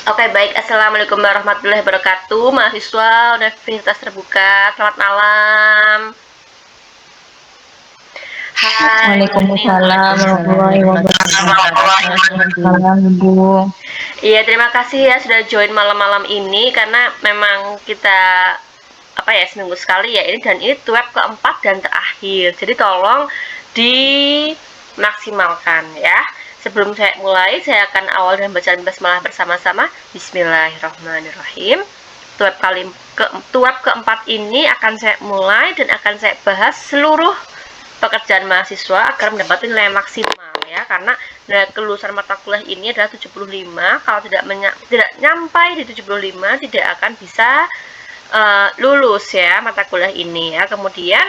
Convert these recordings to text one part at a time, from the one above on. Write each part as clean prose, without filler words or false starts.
Oke, baik. Assalamualaikum warahmatullahi wabarakatuh. Mahasiswa Universitas Terbuka, selamat malam. Hai, Waalaikumsalam warahmatullahi wabarakatuh. Salam Ibu. Iya, terima kasih ya sudah join malam-malam ini karena memang kita seminggu sekali ya ini, dan ini web keempat dan terakhir. Jadi tolong dimaksimalkan ya. Sebelum saya mulai, saya akan awal dengan bacaan basmalah bersama-sama. Bismillahirrahmanirrahim. Tuap keempat ini akan saya mulai dan akan saya bahas seluruh pekerjaan mahasiswa agar mendapatkan nilai maksimal ya, karena nilai kelulusan mata kuliah ini adalah 75. Kalau tidak nyampai di 75 tidak akan bisa lulus ya mata kuliah ini ya. Kemudian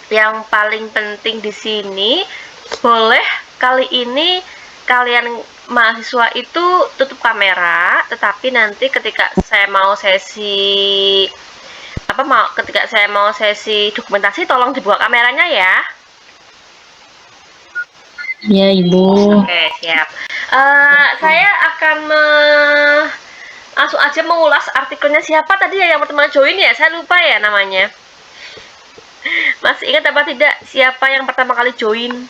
yang paling penting di sini, boleh kali ini kalian mahasiswa itu tutup kamera, tetapi nanti ketika saya mau sesi dokumentasi tolong dibuka kameranya ya. Ya Ibu. Oke, siap. Saya akan langsung aja mengulas artikelnya. Siapa tadi ya yang pertama join ya? Saya lupa ya namanya. Masih ingat apa tidak siapa yang pertama kali join?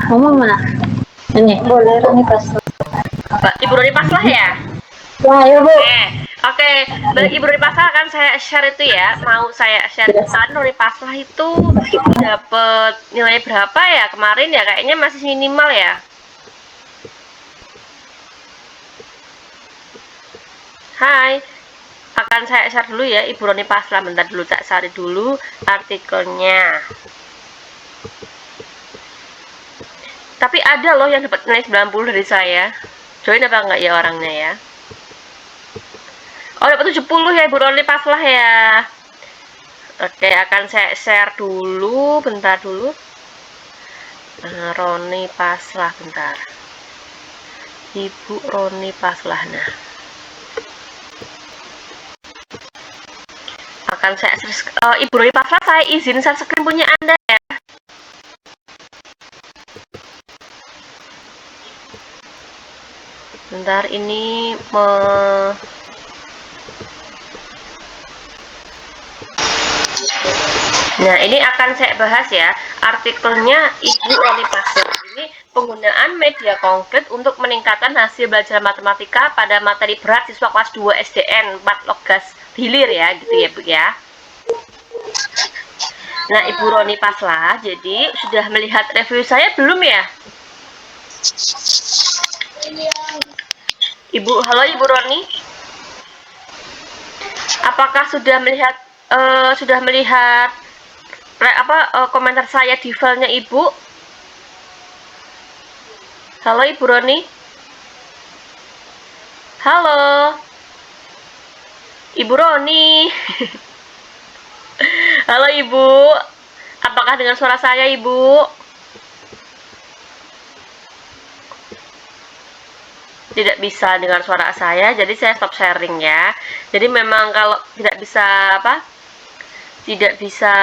Ngomong mana? Ini boleh Roni Paslah. Ibu Roni Paslah ya? Wah, ya Bu. Oke. Ibu Roni Paslah akan saya share itu ya. Mau saya share kan Roni Paslah itu dapat nilai berapa ya kemarin ya? Kayaknya masih minimal ya. Hai. Akan saya share dulu ya Ibu Roni Paslah. Bentar dulu, tak cari dulu artikelnya. Tapi ada loh yang dapat nilai 90 dari saya. Join apa enggak ya orangnya ya? Oh, dapat 70 ya Ibu Roni Paslah ya. Oke, akan saya share dulu, bentar dulu. Roni Paslah, bentar. Ibu Roni Paslah, nah. Akan saya Ibu Roni Paslah, saya izin share screen punya Anda ya. Bentar, ini Nah, ini akan saya bahas ya artikelnya Ibu Roni Paslah. Ini penggunaan media konkret untuk meningkatkan hasil belajar matematika pada materi berat siswa kelas 2 SDN 4 Logas Hilir ya, gitu ya Bu ya. Nah, Ibu Roni Paslah, jadi sudah melihat review saya belum ya? Halo Ibu Roni. Apakah sudah melihat komentar saya di filenya Ibu? Halo Ibu Roni. Halo Ibu Roni. Halo Ibu. Apakah dengan suara saya Ibu? Tidak bisa dengar suara saya, jadi saya stop sharing ya. Jadi memang kalau tidak bisa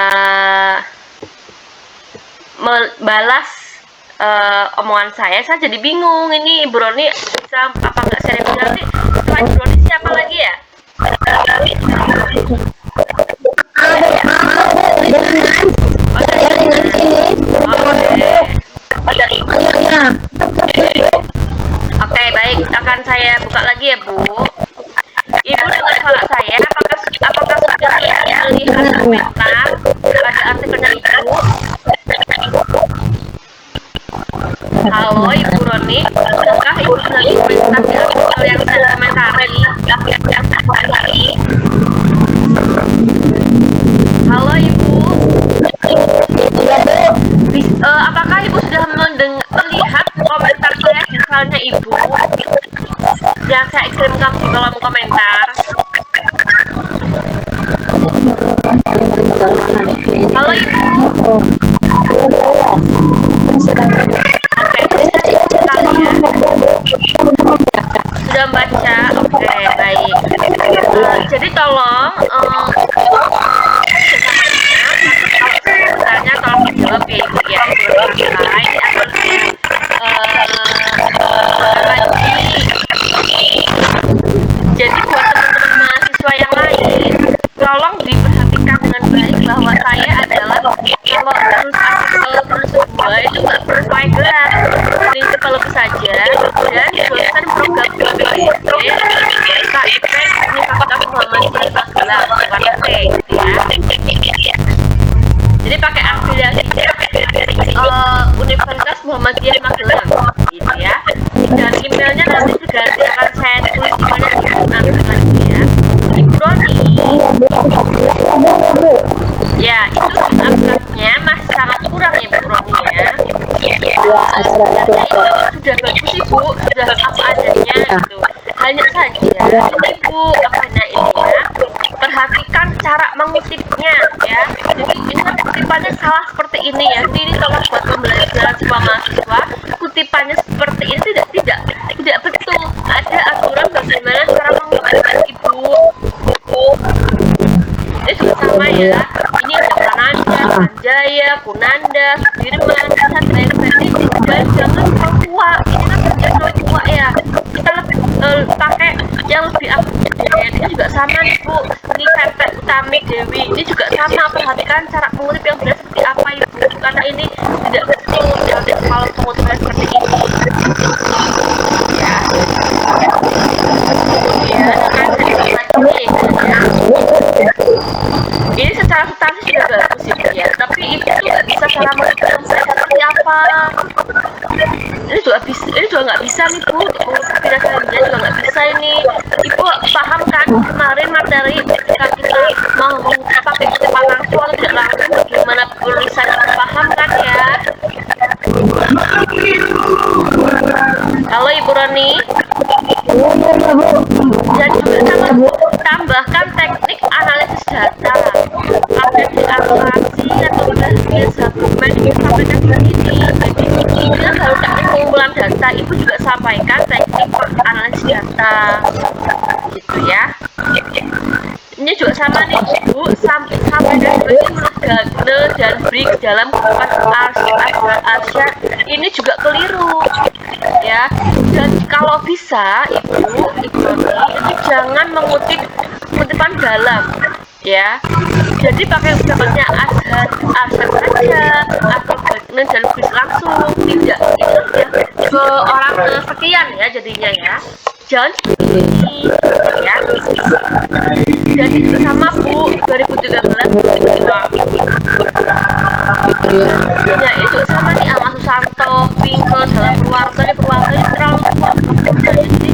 membalas omongan saya jadi bingung. Ini Ibu Roni bisa apa enggak sharing nanti? Setelah Ibu Roni siapa lagi ya? Oke, baik, akan saya buka lagi ya Bu. Ibu dengar suara saya? Apakah sudah melihat komentar pada artikelnya Ibu? Halo Ibu Roni, sudahkah Ibu melihat komentar di artikel yang saya komentari? Halo Ibu. Apakah Ibu sudah melihat komentar saya di filenya Ibu yang saya kirimkan di kolom komentar? Halo Ibu. Oke, sudah membaca. Oke, baik. Jadi tolong tanya tolong dijawab ya Ibu ya. Ini akan Magelang, warna T gitu ya. Jadi pakai afiliasinya Universitas Muhammadiyah Magelang gitu ya. Dan emailnya nanti juga akan saya tulis di mana nanti lagi ya. Ibu Roni, ya itu uploadnya masih sangat kurang ya Bu Roni ya. Sudah bagus Ibu, sudah apa adanya gitu. Hanya saja ini Bu, karena ini ya, perhatikan cara mengutipnya ya. Jadi ini kan kutipannya salah seperti ini ya. Jadi ini tolong buat pembelajaran semua mahasiswa, kutipannya seperti ini tidak betul. Ada aturan bagaimana cara mengutipkan Ibu. Ini juga sama ya. Ini ada Prananda, Sanjaya, Punanda, Sudirman, Satria Effendi, dan jangan terlalu tua. Ini kan terlalu tua ya. Kita pakai yang lebih update. Ini juga sama nih Bu. Ini Pepet Utami Dewi. Ini juga sama. Perhatikan cara mengutip yang benar seperti apa Ibu. Karena ini tidak betul kalau pengutipan seperti ini. Ya. Kemudian akan saya ini secara substansi sudah bagus Ibu ya. Tapi Ibu tuh nggak bisa cara mengutip seperti apa. Ini juga nggak bisa nih Bu. Tidak saja juga nggak bisa ini. Ibu paham kan kemarin materi ketika kita mau mengutip pakai kutipan langsung atau tidak langsung, bagaimana tulisan, paham kan ya? Halo Ibu Roni. Dan juga tambahkan teknik analisis data. Ada di akurasi atau biasa dokumen disampaikan begini. Jadi ini kan baru teknik pengumpulan data. Ibu juga sampaikan teknik analisis data, gitu ya. Ini juga sama nih Bu, sampaikan huruf Gagne dan Brik dalam kutipan arsya. Ini juga keliru ya. Dan kalau bisa Ibu ini jangan mengutip kutipan dalam ya. Jadi pakai ucapannya Ashar saja atau Gagne dan Brik langsung, tidak. Itu ya ke orang sekian ya jadinya ya. Jangan ini ya. Jadi sama Bu 2013 ya itu sama nih sama Susanto, Pinkel, dalam Purwarto ini terlalu tua jadi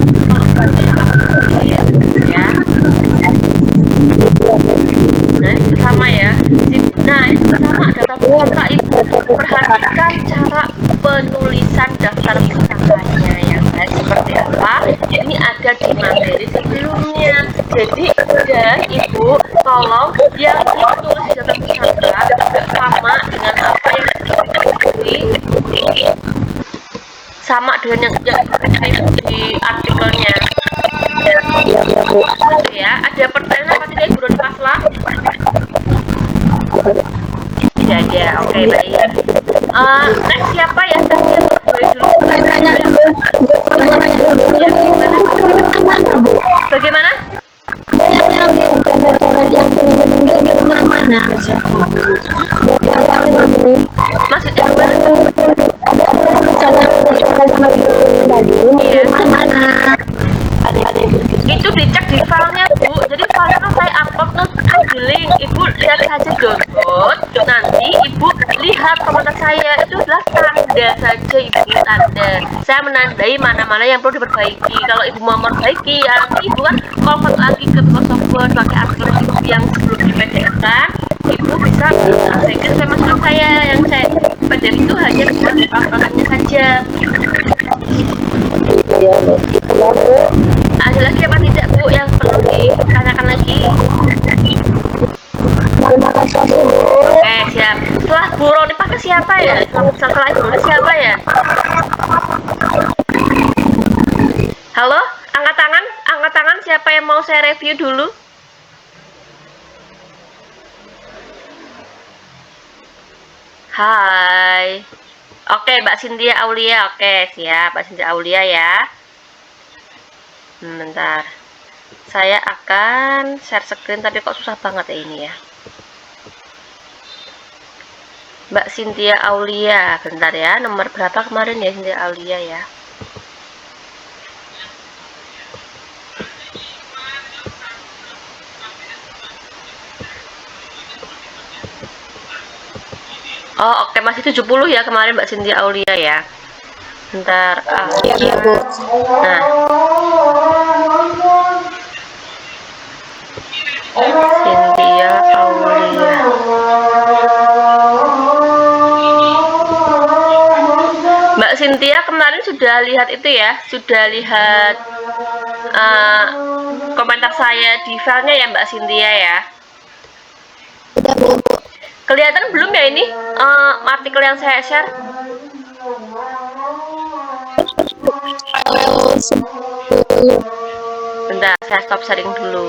ya. Nah itu sama ya. Nah itu sama daftar pustaka Ibu. Perhatikan cara penulisan daftar pustakanya yang baik seperti apa. Ini ada di materi sebelumnya. Jadi dan Ibu tolong yang ditulis di daftar pustaka juga sama dengan apa yang sama dengan yang di artikelnya. Ya, ada pertanyaan apa tidak Ibu Roni Pasla? Tidak ada. Oke, baik. Next siapa ya? Boleh dulu. Bagaimana? Maksudnya itu dicek di filenya Bu. Jadi filenya saya upload di link. Ibu lihat saja download. Nanti Ibu lihat komentar saya itu adalah tanda saja Ibu, tanda. Saya menandai mana-mana yang perlu diperbaiki. Kalau Ibu mau memperbaiki ya nanti Ibu kan convert lagi ke software pakai artikel yang sebelum di PDF kan. Ibu bisa akses sama saya yang saya PDF itu hanya buat pelaporannya saja. Ada lagi apa tidak Bu yang perlu ditanyakan lagi? Oke siap. Setelah Bu Roni pakai siapa ya? Setelah Ibu Roni siapa ya? Halo, angkat tangan siapa yang mau saya review dulu? Hai. Oke, Mbak Cynthia Aulia. Oke, siap, Mbak Cynthia Aulia ya. Bentar. Saya akan share screen tapi kok susah banget ya ini ya. Mbak Cynthia Aulia, bentar ya. Nomor berapa kemarin ya Cynthia Aulia ya? Oh, oke, masih 70 ya kemarin Mbak Cynthia Aulia ya. Bentar. Iya, Bu. Nah, Cynthia Aulia. Mbak Cynthia kemarin sudah lihat itu ya, sudah lihat komentar saya di filenya ya Mbak Cynthia ya. Udah, Bu. Kelihatan belum ya ini artikel yang saya share? Bentar, saya stop sharing dulu.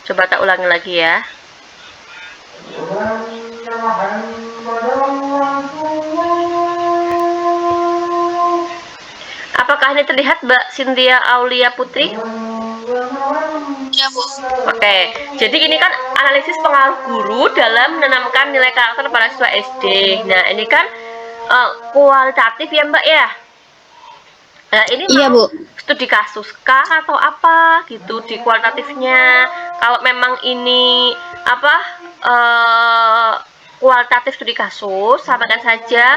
Coba tak ulangi lagi ya. Apakah ini terlihat Mbak Cynthia Aulia Putri? Iya, Bu. Oke, jadi ini kan analisis pengaruh guru dalam menanamkan nilai karakter pada siswa SD. Nah, ini kan kualitatif ya Mbak ya? Nah, ini Iya, mau Bu. studi kasus kah atau apa gitu di kualitatifnya? Kalau memang ini apa kualitatif studi kasus, sampaikan saja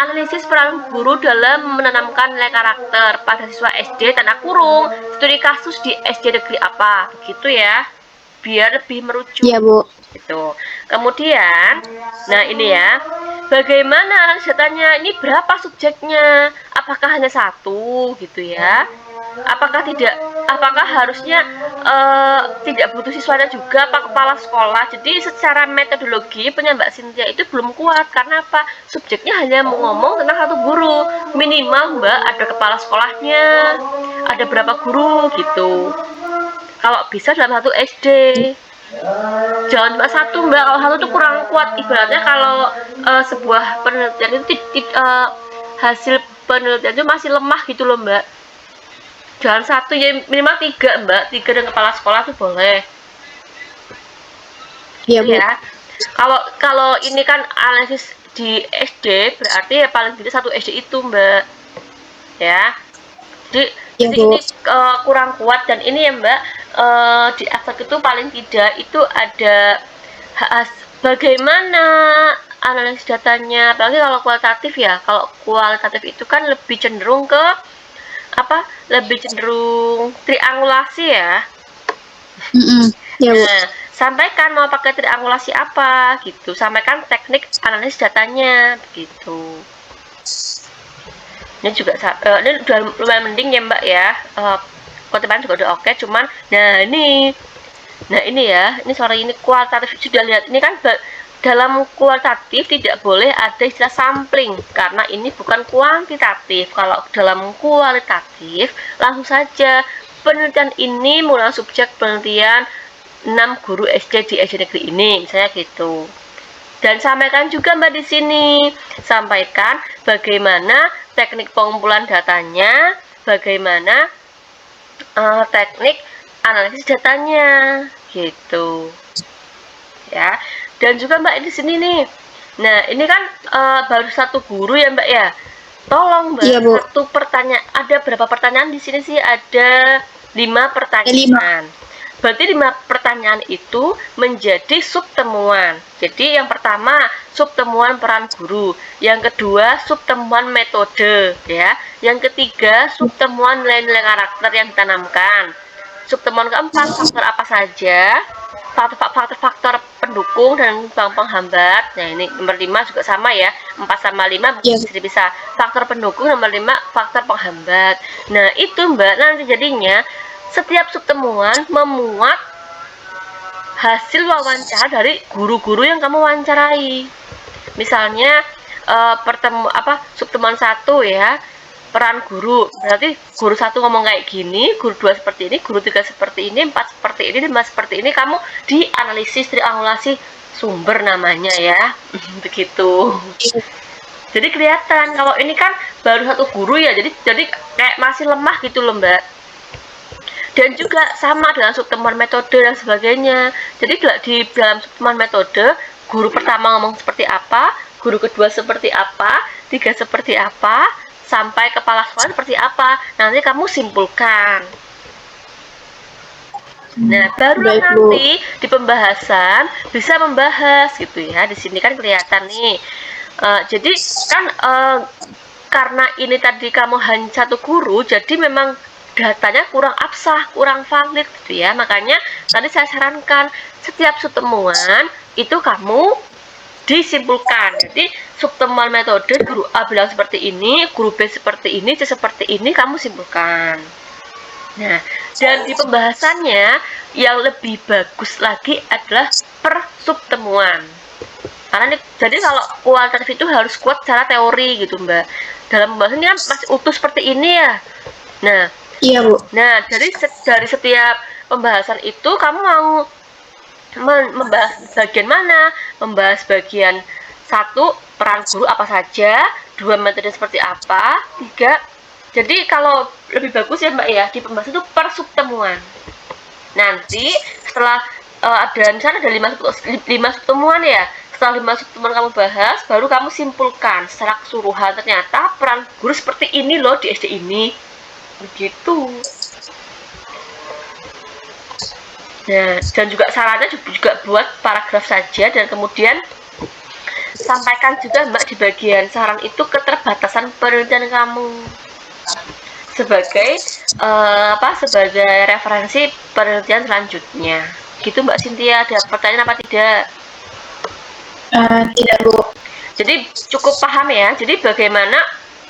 analisis peran guru dalam menanamkan nilai karakter pada siswa SD tanda kurung studi kasus di SD negeri apa, begitu ya, biar lebih merujuk. Iya, Bu. Gitu. Kemudian, nah ini ya, bagaimana analisis datanya? Ini berapa subjeknya? Apakah hanya satu gitu ya? Apakah tidak? Apakah harusnya tidak butuh siswanya juga Pak Kepala Sekolah? Jadi secara metodologi Mbak Cynthia itu belum kuat karena apa? Subjeknya hanya mau ngomong tentang satu guru. Minimal Mbak ada kepala sekolahnya, ada berapa guru gitu. Kalau bisa dalam satu SD. Jangan cuma satu Mbak, kalau satu tuh kurang kuat. Ibaratnya kalau sebuah penelitian itu hasil penelitian itu masih lemah gitu loh Mbak. Jangan satu ya, minimal 3 Mbak, 3 dan kepala sekolah tuh boleh. Iya, Bu. Ya. Kalau ini kan analisis di SD berarti ya paling tidak satu SD itu Mbak. Ya. Jadi Bu. ini kurang kuat dan ini ya Mbak, di aspek itu paling tidak itu ada bagaimana analisis datanya, apalagi kalau kualitatif ya. Kalau kualitatif itu kan lebih cenderung ke apa? Lebih cenderung triangulasi ya. Ya, Bu. Nah, sampaikan mau pakai triangulasi apa gitu. Sampaikan teknik analisis datanya begitu. Ini juga ini udah lumayan mending ya Mbak ya. Kutipan juga udah oke, cuman nah ini ya, ini sore ini kualitatif sudah lihat ini kan dalam kualitatif tidak boleh ada istilah sampling karena ini bukan kuantitatif. Kalau dalam kualitatif langsung saja penelitian ini menggunakan subjek penelitian 6 guru SD di SD negeri ini, misalnya gitu. Dan sampaikan juga Mbak di sini, sampaikan bagaimana teknik pengumpulan datanya, bagaimana teknik analisis datanya, gitu. Ya. Dan juga Mbak di sini nih. Nah, ini kan baru satu guru ya Mbak ya. Tolong Mbak, Iya, Bu. satu pertanyaan, ada berapa pertanyaan di sini sih? Ada 5 pertanyaan. Berarti 5 pertanyaan itu menjadi subtemuan. Jadi yang pertama subtemuan peran guru, yang kedua subtemuan metode, ya. Yang ketiga subtemuan nilai-nilai karakter yang ditanamkan. Subtemuan keempat faktor apa saja, faktor-faktor pendukung dan penghambat. Nah ini nomor 5 juga sama ya, 4 sama 5 bisa faktor pendukung, nomor 5 faktor penghambat. Nah itu Mbak, nanti jadinya setiap subtemuan memuat hasil wawancara dari guru-guru yang kamu wawancarai. Misalnya subtemuan 1 ya, peran guru. Berarti guru 1 ngomong kayak gini, guru 2 seperti ini, guru 3 seperti ini, 4 seperti ini, 5 seperti ini. Kamu dianalisis, triangulasi sumber namanya ya. Begitu. Jadi kelihatan kalau ini kan baru satu guru ya, jadi kayak masih lemah gitu loh Mbak. Dan juga sama dengan subtemuan metode dan sebagainya. Jadi di dalam subtemuan metode, guru pertama ngomong seperti apa, guru kedua seperti apa, 3 seperti apa, sampai kepala sekolah seperti apa. Nanti kamu simpulkan. Nah, barulah Baik, Bu. nanti di pembahasan bisa membahas gitu ya. Di sini kan kelihatan nih. Jadi kan karena ini tadi kamu hanya satu guru, jadi memang datanya kurang absah, kurang valid gitu ya. Makanya tadi saya sarankan setiap subtemuan itu kamu disimpulkan. Jadi subtemuan metode guru A bilang seperti ini, guru B seperti ini, C seperti ini, kamu simpulkan. Nah, dan di pembahasannya yang lebih bagus lagi adalah per subtemuan. Karena jadi kalau kualitatif itu harus kuat secara teori gitu, Mbak. Dalam pembahasan ini kan masih utuh seperti ini ya. Nah, Iya, Bu. nah dari setiap pembahasan itu kamu mau membahas bagian mana? Membahas bagian satu, peran guru apa saja, dua, metode seperti apa, tiga. Jadi kalau lebih bagus ya Mbak ya, di pembahasan itu per subtemuan. Nanti setelah ada misalnya ada 5 subtemuan ya, setelah 5 subtemuan kamu bahas, baru kamu simpulkan secara keseluruhan ternyata peran guru seperti ini loh di SD ini. Begitu. Nah, dan juga sarannya juga buat paragraf saja, dan kemudian sampaikan juga Mbak di bagian saran itu keterbatasan penelitian kamu sebagai sebagai referensi penelitian selanjutnya. Gitu Mbak Cynthia, ada pertanyaan apa tidak? Tidak, Bu. Jadi cukup paham ya. Jadi bagaimana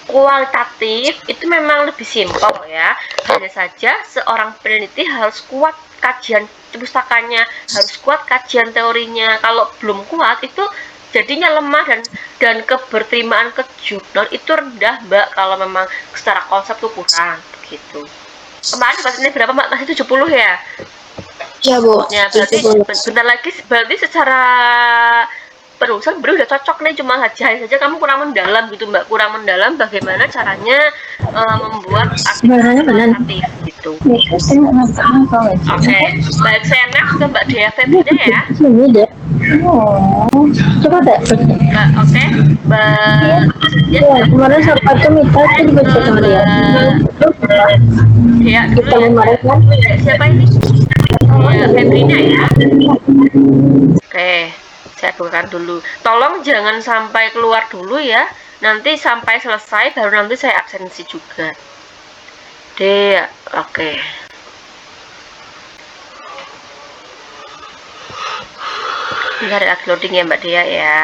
kualitatif itu memang lebih simpel ya. Hanya saja seorang peneliti harus kuat kajian pustakanya, harus kuat kajian teorinya. Kalau belum kuat itu jadinya lemah, dan keberterimaan ke jurnal itu rendah Mbak, kalau memang secara konsep tuh kurang begitu. Kemarin ini berapa Mbak? Masih 70 ya? Iya, Bu. Ya, berarti bentar lagi, berarti secara perusahaan udah cocok nih, cuma saja kamu kurang mendalam gitu Mbak, kurang mendalam bagaimana caranya membuat aktif gitu. Oke, baik, saya next ke Mbak Dea Febrina ya. Sini deh. Oh, coba deh. Oke, Mbak. Ya, kemarin sempat tuh minta tuh dibaca sama dia. Dea dulu Kita kemarin kan. siapa ini? Ya, Febrina ya. Oke, saya bukakan dulu. Tolong jangan sampai keluar dulu ya. Nanti sampai selesai baru nanti saya absensi juga. Dea, oke. Bentar lagi loading ya Mbak Dea ya.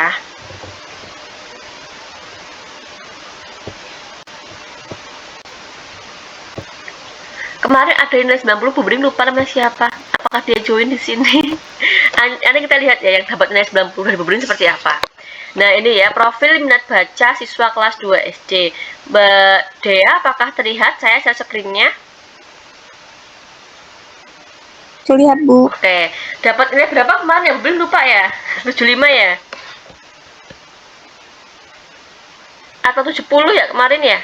Kemarin ada yang nilai 90, Bu Bring lupa namanya siapa. Apakah dia join di sini? Nanti kita lihat ya yang dapat nilai 90 dari Bu Bring seperti apa. Nah, ini ya profil minat baca siswa kelas 2 SD. Mbak Dea, apakah terlihat saya share screen-nya? Terlihat, Bu. Oke, dapat nilai berapa kemarin ya? Bu Bring lupa ya? 75 ya? Atau 70 ya kemarin ya?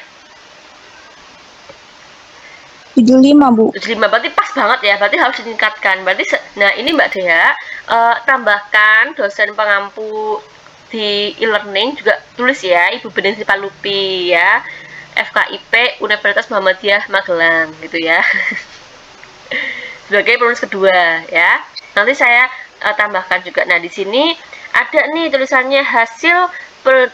75, Bu. 75, berarti pas banget ya, berarti harus ditingkatkan. Berarti nah ini Mbak Dea, tambahkan dosen pengampu di e-learning juga tulis ya, Ibu Bening Sipalupi ya, FKIP Universitas Muhammadiyah Magelang gitu ya. Sebagai penulis kedua ya. Nanti saya tambahkan juga. Nah, di sini ada nih tulisannya hasil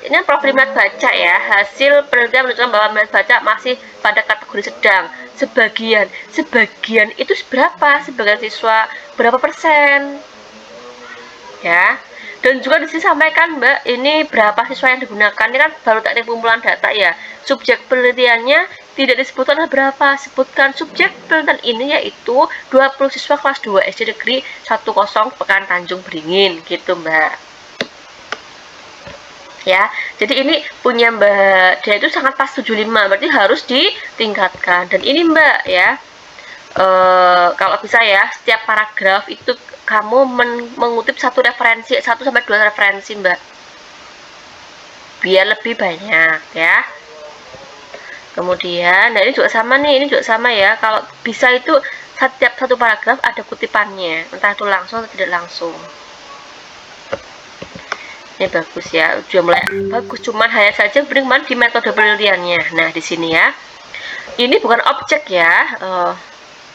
ini profil minat baca ya. Hasil penelitian menunjukkan bahwa minat baca masih pada kategori sedang. Sebagian itu berapa? Sebagian siswa berapa persen? Ya. Dan juga di sini sampaikan Mbak, ini berapa siswa yang digunakan. Ini kan baru teknik pengumpulan data ya. Subjek penelitiannya tidak disebutkan berapa. Sebutkan subjek penelitian ini yaitu 20 siswa kelas 2 SD Negeri 10 Pekan Tanjung Beringin gitu Mbak. Ya, jadi ini punya Mbak Dea itu sangat pas 75, berarti harus ditingkatkan. Dan ini Mbak ya, kalau bisa ya setiap paragraf itu kamu mengutip satu referensi, 1 sampai 2 referensi Mbak, biar lebih banyak ya. Kemudian, nah ini juga sama nih, ini juga sama ya, kalau bisa itu setiap satu paragraf ada kutipannya, entah itu langsung atau tidak langsung. Ini bagus ya, udah mulai bagus, cuman hanya saja beriman di metode penelitiannya. Nah, di sini ya, ini bukan objek ya,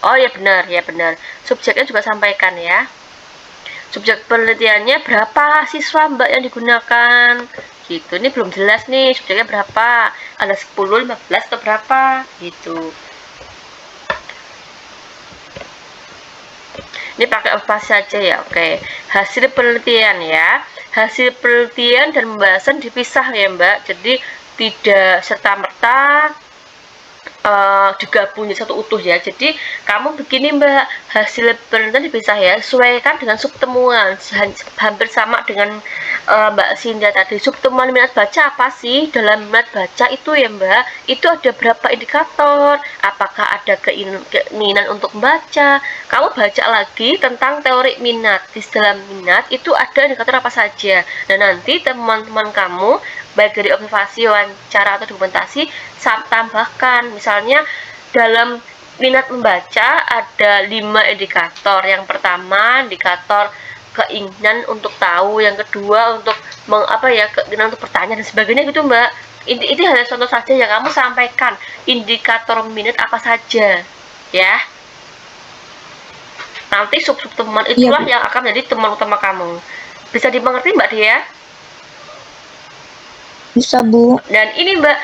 Oh ya benar, ya benar. Subjeknya juga sampaikan ya. Subjek penelitiannya berapa siswa Mbak yang digunakan? Gitu. Ini belum jelas nih, subjeknya berapa? Ada 10, 15 atau berapa? Gitu. Ini pakai apa saja ya? Oke. Hasil penelitian ya. Hasil penelitian dan pembahasan dipisah ya Mbak. Jadi tidak serta-merta digabung jadi satu utuh ya. Jadi kamu begini Mbak, hasil penelitian dipisah ya, sesuaikan dengan subtemuan, hampir sama dengan Mbak Sinda tadi. Subtemuan minat baca apa sih? Dalam minat baca itu ya Mbak, itu ada berapa indikator, apakah ada keinginan untuk membaca. Kamu baca lagi tentang teori minat. Di dalam minat itu ada indikator apa saja. Dan nanti teman-teman kamu baik dari observasi, wawancara atau dokumentasi, tambahkan misalnya dalam minat membaca ada 5 indikator. Yang pertama indikator keinginan untuk tahu, yang kedua untuk keinginan untuk bertanya dan sebagainya gitu Mbak. Ini hanya contoh saja yang kamu sampaikan indikator minat apa saja ya. Nanti sub teman itulah yang akan menjadi teman utama kamu. Bisa dimengerti Mbak Dia? Bisa Bu. Dan ini Mbak,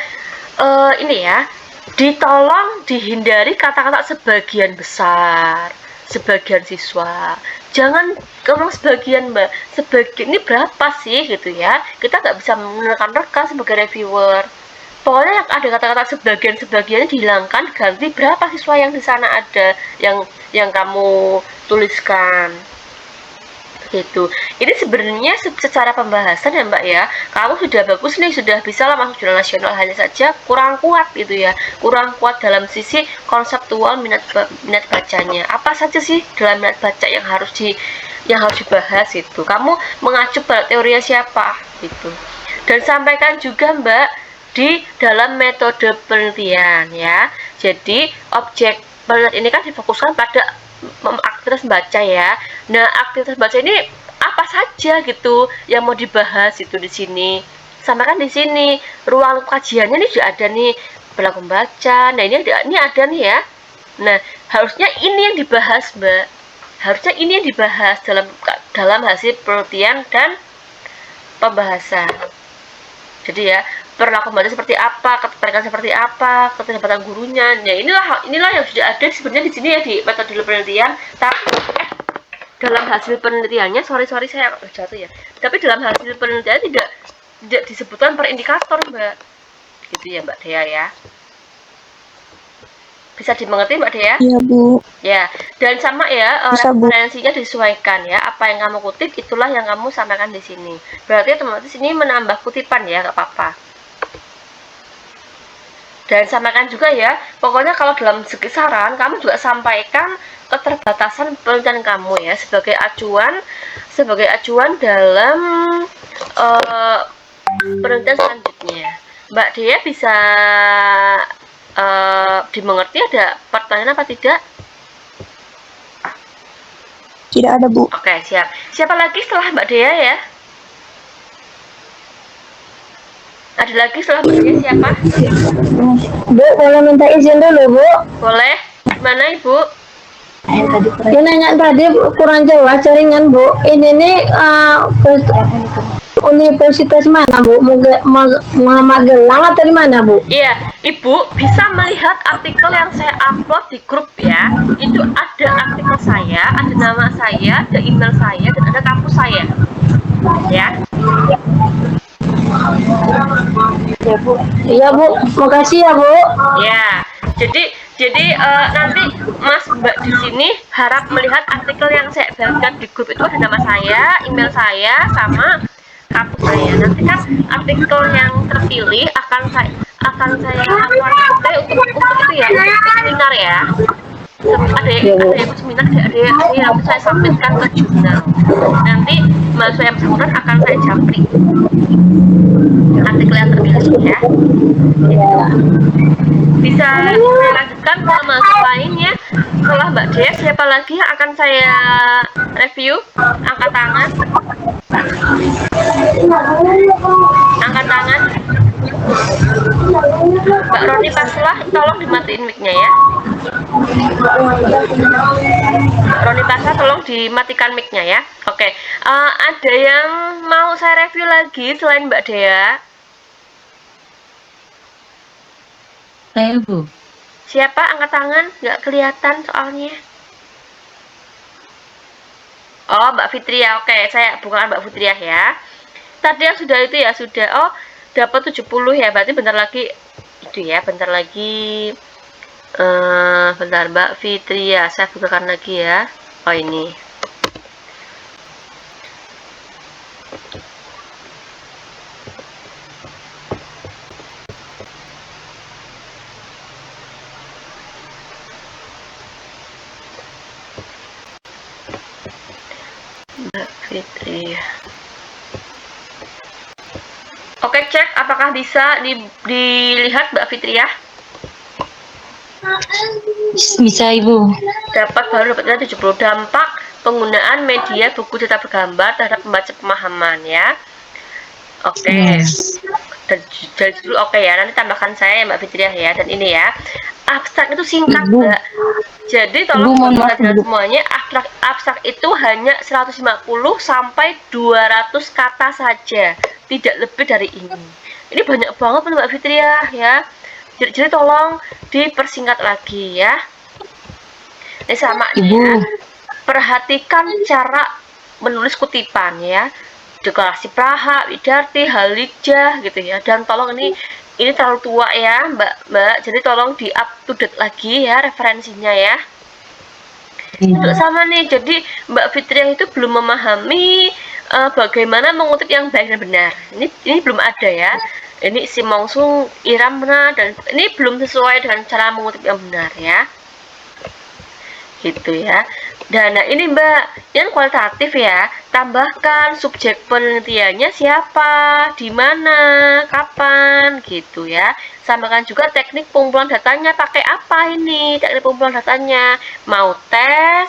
ini ya, ditolong dihindari kata-kata sebagian besar, sebagian siswa. Jangan ngomong sebagian Mbak, sebagian ini berapa sih gitu ya. Kita nggak bisa menerka-nerka sebagai reviewer. Pokoknya yang ada kata-kata sebagian-sebagiannya dihilangkan, ganti berapa siswa yang di sana ada yang kamu tuliskan. Gitu. Ini sebenarnya secara pembahasan ya Mbak ya, kamu sudah bagus nih, sudah bisa lah masuk jurnal nasional, hanya saja kurang kuat gitu ya, kurang kuat dalam sisi konseptual minat bacanya. Apa saja sih dalam minat baca yang harus dibahas itu, kamu mengacu pada teorinya siapa gitu. Dan sampaikan juga Mbak di dalam metode penelitian ya. Jadi objek penelitian ini kan difokuskan pada aktivitas baca ya. Nah, aktivitas baca ini apa saja gitu yang mau dibahas itu di sini. Sampaikan di sini. Ruang kajiannya ini sudah ada nih, perilaku membaca. Nah, ini ada nih ya. Nah, harusnya ini yang dibahas, Mbak. Harusnya ini yang dibahas dalam hasil penelitian dan pembahasan. Jadi ya, perilaku membaca seperti apa, ketertarikan seperti apa, keterlibatan gurunya. Ya inilah yang sudah ada sebenarnya di sini ya di metode penelitian. Tapi dalam hasil penelitiannya, sorry saya jatuh ya. Tapi dalam hasil penelitian tidak disebutkan per indikator Mbak. Gitu ya Mbak Dea ya. Bisa dimengerti Mbak Dea? Iya Bu. Ya, dan sama ya, referensinya disesuaikan ya. Apa yang kamu kutip itulah yang kamu sampaikan di sini. Berarti teman-teman di sini menambah kutipan ya, nggak apa-apa. Dan sampaikan juga ya, pokoknya kalau dalam segi saran, kamu juga sampaikan keterbatasan penelitian kamu ya sebagai acuan dalam penelitian selanjutnya. Mbak Dea bisa dimengerti, ada pertanyaan apa tidak? Tidak ada Bu. Oke, siap. Siapa lagi setelah Mbak Dea ya? Ada lagi setelah Mbak Dea siapa? Bu, boleh minta izin dulu Bu? Boleh. Mana Ibu? Dia nanya tadi kurang jelas jaringan Bu. Ini nih universitas mana Bu? Magelang atau di mana Bu? Iya, Ibu bisa melihat artikel yang saya upload di grup ya. Itu ada artikel saya, ada nama saya, ada email saya, dan ada kampus saya. Ya. Ya Bu. Iya Bu. Makasih ya Bu. Ya. Jadi nanti Mas Mbak di sini harap melihat artikel yang saya bagikan di grup itu, ada nama saya, email saya, sama kampus saya. Nanti kan artikel yang terpilih akan saya untuk itu ya, untuk seminar ya. Ada yang seminar, ada yang saya sampaikan ke jurnal. Nanti mahasiswa yang bersangkutan akan saya japri artikel yang terpilih ya. Bisa saya lanjutkan ke mahasiswa lainnya. Setelah Mbak Dea, siapa lagi yang akan saya review? Angkat tangan. Angkat tangan. Mbak Roni Paslah, tolong dimatiin mic-nya ya. Mbak Roni Paslah, tolong dimatikan mic-nya ya. Oke, ada yang mau saya review lagi selain Mbak Dea? Saya, Bu. Siapa? Angkat tangan, nggak kelihatan soalnya. Oh, Mbak Fitria. Oke, saya bukan Mbak Fitria ya. Tadi yang sudah itu ya, sudah. Oh, dapat 70 ya. Berarti bentar lagi itu ya, bentar lagi bentar Mbak Fitria, saya bukakan lagi ya. Oh, ini. Mbak Fitria. Oke, cek apakah bisa dilihat Mbak Fitria? Bisa, Ibu. Dapat baru dapatnya 70. Dampak penggunaan media buku cetak bergambar terhadap pembaca pemahaman ya. Oke. Dari dulu oke ya, nanti tambahkan saya ya Mbak Fitria ya. Dan ini ya, abstrak itu singkat Ibu. Mbak. Jadi tolong Ibu, mohon maaf, perhatikan Ibu. semuanya, abstrak itu hanya 150 sampai 200 kata saja, tidak lebih dari ini. Ini banyak banget Mbak Fitria ya. Jadi tolong dipersingkat lagi ya. Ini sama nih Ibu. ya. Perhatikan cara menulis kutipan ya. Deklarasi Praha, Widarti, Halijah gitu ya. Dan tolong ini terlalu tua ya, Mbak. Jadi tolong di up to date lagi ya referensinya ya. Untuk sama nih. Jadi Mbak Fitria itu belum memahami bagaimana mengutip yang baik dan benar. Ini belum ada ya. Ini si Mongsung Iramna dan ini belum sesuai dengan cara mengutip yang benar ya. Gitu ya. Dan nah ini Mbak, yang kualitatif ya, tambahkan subjek penelitiannya siapa, di mana, kapan, gitu ya. Tambahkan juga teknik pengumpulan datanya, pakai apa ini teknik pengumpulan datanya, mau tes,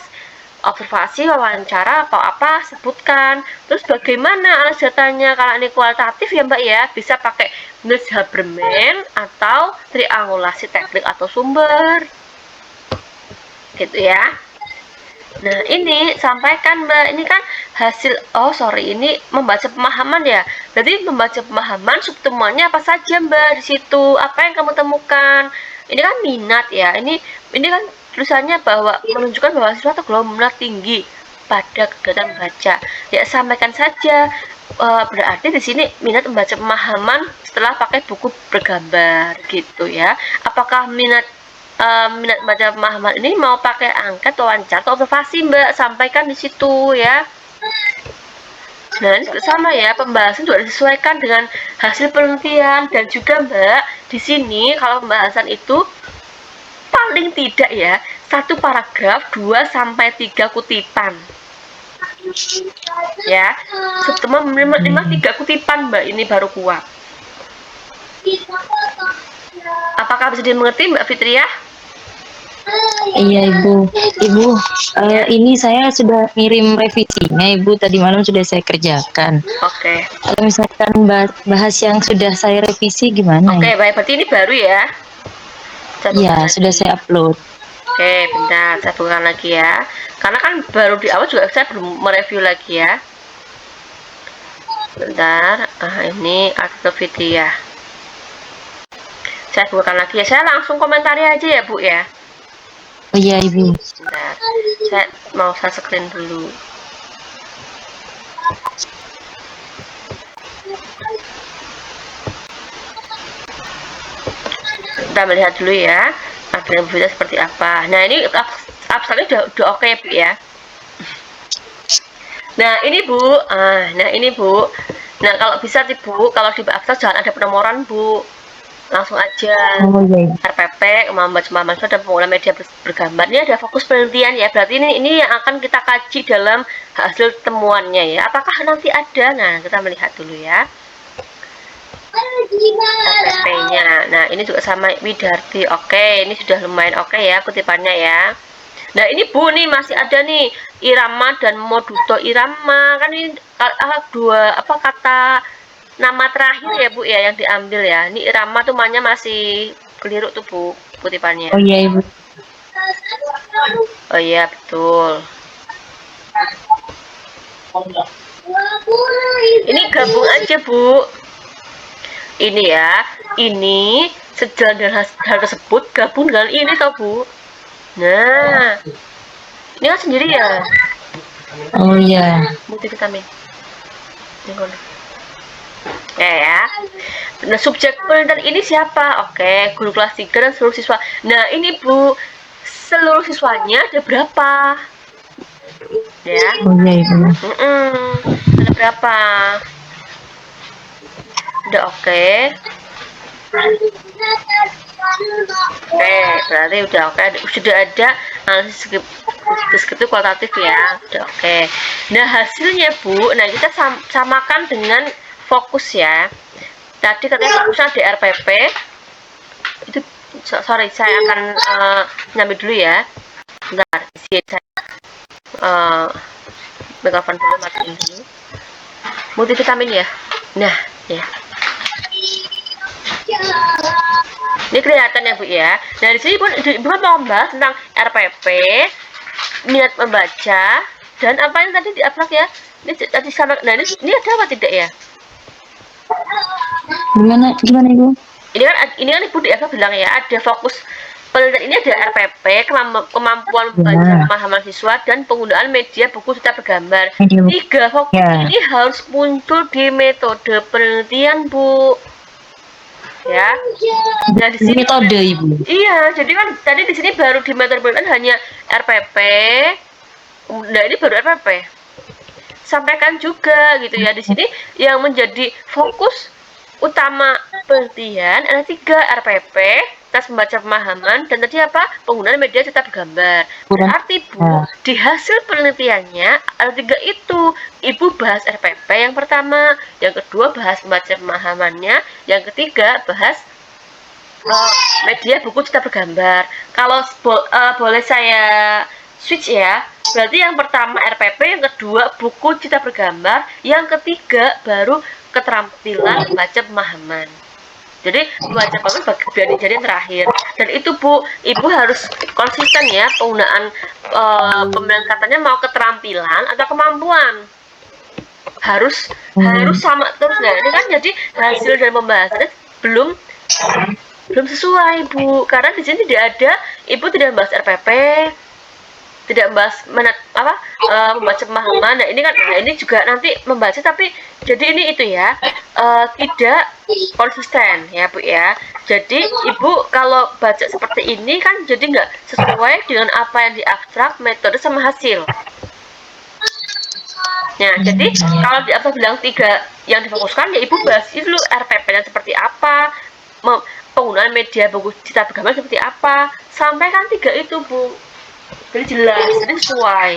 observasi, wawancara, atau apa, sebutkan. Terus bagaimana alas datanya, kalau ini kualitatif ya Mbak ya, bisa pakai Niels Habermas atau triangulasi teknik atau sumber. Gitu ya. Nah, ini sampaikan Mbak, ini kan hasil, ini membaca pemahaman ya. Berarti membaca pemahaman subtemuannya apa saja Mbak di situ? Apa yang kamu temukan? Ini kan minat ya. Ini kan tulisannya bahwa menunjukkan bahwa siswa tergolong minat tinggi pada kegiatan membaca. Ya, sampaikan saja. Berarti di sini minat membaca pemahaman setelah pakai buku bergambar gitu ya. Apakah minat baca pemahaman ini mau pakai angket, wawancara, atau observasi Mbak, sampaikan di situ ya. Nah, ini sama ya, pembahasan juga disesuaikan dengan hasil penelitian. Dan juga Mbak, di sini kalau pembahasan itu paling tidak ya, satu paragraf 2 sampai 3 kutipan. Ya, semua minimal 3 kutipan Mbak, ini baru kuat. Apakah bisa dimengerti Mbak Fitria? Iya, Ibu. Ibu, ini saya sudah ngirim revisinya, Ibu. Tadi malam sudah saya kerjakan. Oke. Kalau misalkan bahas yang sudah saya revisi gimana? Oke, baik. Berarti ini baru ya? Iya, sudah saya upload. Oke, bentar. Saya bukakan lagi ya. Karena kan baru di awal juga saya belum mereview lagi ya. Bentar. Ini artikel Fitria. Saya bukakan lagi ya. Saya langsung komentari aja ya, Bu ya. Oh iya, Ibu. Bentar. Saya mau screen dulu. Kita melihat dulu ya. Artikel Fitria seperti apa. Nah, ini abstraknya udah oke Bu ya. Nah, ini Bu. Nah, ini Bu. Nah, kalau bisa sih Bu, kalau di abstrak jangan ada penomoran Bu. Langsung aja RPP, membaca pemahaman dan penggunaan media bergambar. Ini ada fokus penelitian ya, berarti ini yang akan kita kaji dalam hasil temuannya ya. Apakah nanti ada? Nah, kita melihat dulu ya RPP-nya. Nah, ini juga sama Widarti. Oke, ini sudah lumayan oke ya kutipannya ya. Nah, ini Bu nih masih ada nih Irama dan Moduto Irama. Kan ini dua kata nama terakhir ya Bu ya yang diambil ya. Ini Irama tuh masih keliru tuh Bu kutipannya. Oh iya Ibu. Oh iya betul. Ini gabung aja Bu. Ini ya, ini sejalan dengan hal tersebut gabung dengan ini toh Bu. Nah, ini kan sendiri ya Oh iya. multivitamin. Ini kono. Ya. Nah, subjek penelitian ini siapa? Oke, guru kelas 3 dan seluruh siswa. Nah, ini Bu, seluruh siswanya ada berapa? Ya. Oh iya Ibu. Ada berapa? Udah oke. Oke, berarti udah oke. Sudah ada analisis deskriptif kualitatif ya. Udah oke. Nah, hasilnya Bu, nah kita samakan dengan fokus ya. Tadi katanya fokusnya di RPP. Itu sorry, saya akan nyambi dulu ya. Bentar, saya mikrofon dulu, matiin dulu. Multivitamin ya. Nah, ya. Ini kelihatan ya Bu ya. Nah di sini Ibu kan mau membahas tentang RPP, minat membaca, dan apa yang tadi di abstrak ya. Ini tadi sama. Nah ini ada apa tidak ya? Gimana Ibu? Ini kan Ibu di abstrak bilang ya ada fokus penelitian ini ada RPP, kemampuan membaca pemahaman siswa, dan penggunaan media buku serta bergambar. Tiga fokus ini harus muncul di metode penelitian Bu. Ya. Nah, di sini metode Ibu. Iya, jadi kan tadi di sini baru di metode penelitian hanya RPP. Nah, ini baru RPP. Sampaikan juga gitu ya di sini yang menjadi fokus utama penelitian ada 3 RPP, tes membaca pemahaman, dan tadi apa? Penggunaan media serta bergambar. Berarti Bu, di hasil penelitiannya ada 3 itu. Ibu bahas RPP yang pertama, yang kedua bahas membaca pemahamannya, yang ketiga bahas media buku cerita bergambar. Kalau boleh saya switch ya, berarti yang pertama RPP, yang kedua buku cerita bergambar, yang ketiga baru keterampilan membaca pemahaman. Jadi membaca pemahaman jadi yang terakhir. Dan itu Bu, Ibu harus konsisten ya penggunaan pemilihan katanya mau keterampilan atau kemampuan. Harus sama terus. Nah ini kan jadi hasil dari pembahasannya belum sesuai Bu, karena di sini tidak ada, Ibu tidak membahas RPP, tidak membahas membaca pemahaman. Nah ini juga nanti membaca tapi jadi ini itu ya tidak konsisten ya Bu ya. Jadi Ibu kalau baca seperti ini kan jadi nggak sesuai dengan apa yang di abstrak, metode sama hasil. Nah, jadi kalau di abstrak bilang 3 yang difokuskan ya Ibu bahas dulu RPP-nya seperti apa, penggunaan media buku cerita bergambar seperti apa, sampaikan 3 itu Bu. Jadi jelas, jadi sesuai.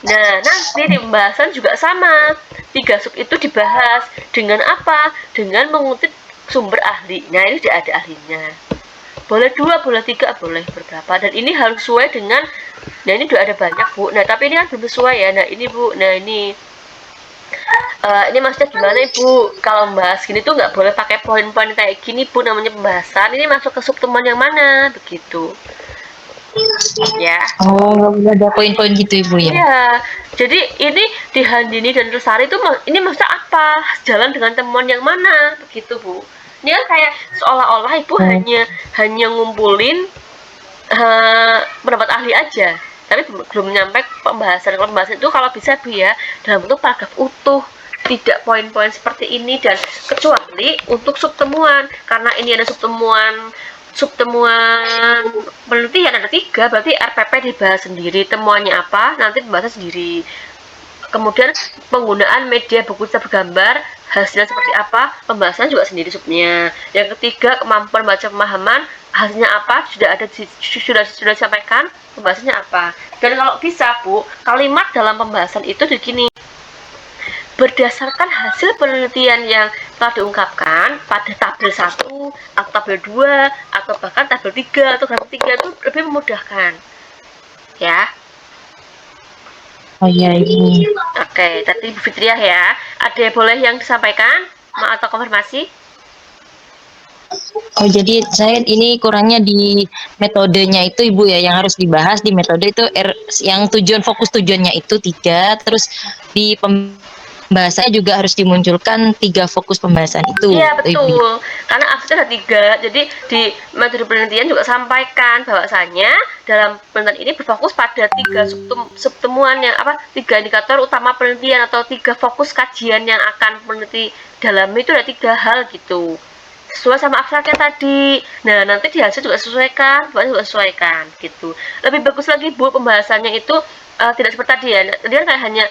Nah, nanti di pembahasan juga sama. 3 sub itu dibahas dengan apa? Dengan mengutip sumber ahli. Nah, ini tidak ada ahlinya. Boleh 2, boleh 3, boleh beberapa. Dan ini harus sesuai dengan, nah ini sudah ada banyak Bu. Nah, tapi ini kan belum sesuai ya. Nah, ini Bu. Nah, ini maksudnya gimana Ibu? Kalau membahas gini tuh nggak boleh pakai poin-poin kayak gini Bu, namanya pembahasan. Ini masuk ke subtemuan yang mana? Begitu. Ya. Oh, nggak boleh ada poin-poin gitu Ibu ya? Iya. Jadi ini di Handini dan Lestari itu ini maksudnya apa? Jalan dengan temuan yang mana? Begitu Bu. Ini kan kayak seolah-olah Ibu hanya ngumpulin pendapat ahli aja, tapi belum nyampe pembahasan itu kalau bisa Bu ya dalam bentuk paragraf utuh, tidak poin-poin seperti ini. Dan kecuali untuk subtemuan, karena ini ada subtemuan penelitian ada 3, berarti RPP dibahas sendiri, temuannya apa nanti pembahasan sendiri. Kemudian penggunaan media buku cerita bergambar hasilnya seperti apa, pembahasan juga sendiri subnya. Yang ketiga kemampuan baca pemahaman, hasilnya apa, sudah disampaikan, pembahasannya apa. Dan kalau bisa Bu, kalimat dalam pembahasan itu begini: berdasarkan hasil penelitian yang telah diungkapkan pada tabel 1 atau tabel 2 atau bahkan tabel 3 atau grafik 3 itu lebih memudahkan ya. Oh iya Ibu. Oke, tadi Bu Fitriah ya. Ada boleh yang disampaikan atau konfirmasi? Oh, jadi saya ini kurangnya di metodenya itu Ibu ya, yang harus dibahas di metode itu yang fokus tujuannya itu 3, terus di pembahasannya juga harus dimunculkan 3 fokus pembahasan itu. Iya Ibu. betul, karena absennya ada 3. Jadi di metode penelitian juga sampaikan bahwasanya dalam penelitian ini berfokus pada 3 subtemuan yang 3 indikator utama penelitian atau 3 fokus kajian yang akan peneliti dalami itu ada 3 hal gitu. Sesuai sama abstraknya tadi. Nah, nanti di hasil juga sesuaikan, juga sesuaikan gitu. Lebih bagus lagi Bu pembahasannya itu tidak seperti tadi ya. Tadi kan kayak hanya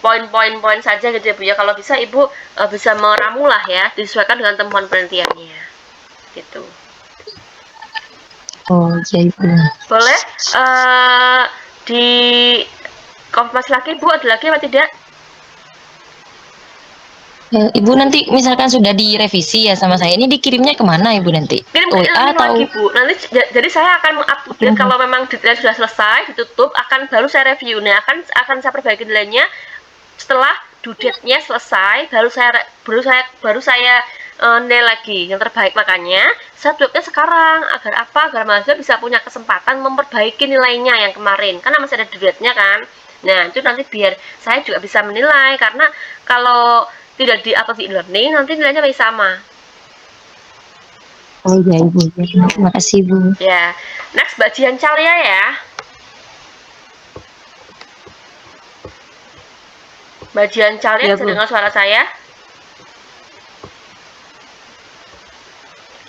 poin-poin saja gitu ya Bu ya. Kalau bisa Ibu bisa meramu lah ya, disesuaikan dengan temuan penelitiannya. Gitu. Oh, iya Ibu. Boleh di konfirmasi lagi Bu, ada lagi apa tidak? Ibu nanti misalkan sudah direvisi ya sama saya, ini dikirimnya kemana Ibu nanti? Kirim WA atau lagi Bu. Nanti jadi saya akan mengupdate kalau memang detailnya sudah selesai, ditutup, baru saya review. Nah, akan saya perbaiki nilainya setelah due date-nya selesai, baru saya nilai lagi yang terbaik. Makanya saya tulisnya sekarang agar mahasiswa bisa punya kesempatan memperbaiki nilainya yang kemarin, karena masih ada due date-nya kan. Nah, itu nanti biar saya juga bisa menilai, karena kalau tidak di-upload di e-learning nanti nilainya masih sama. Oh iya Ibu, terima kasih Bu. Ya, next Mbak Jihan Calia ya. Mbak Jihan Calia, Ya, bisa Bu. dengar suara saya?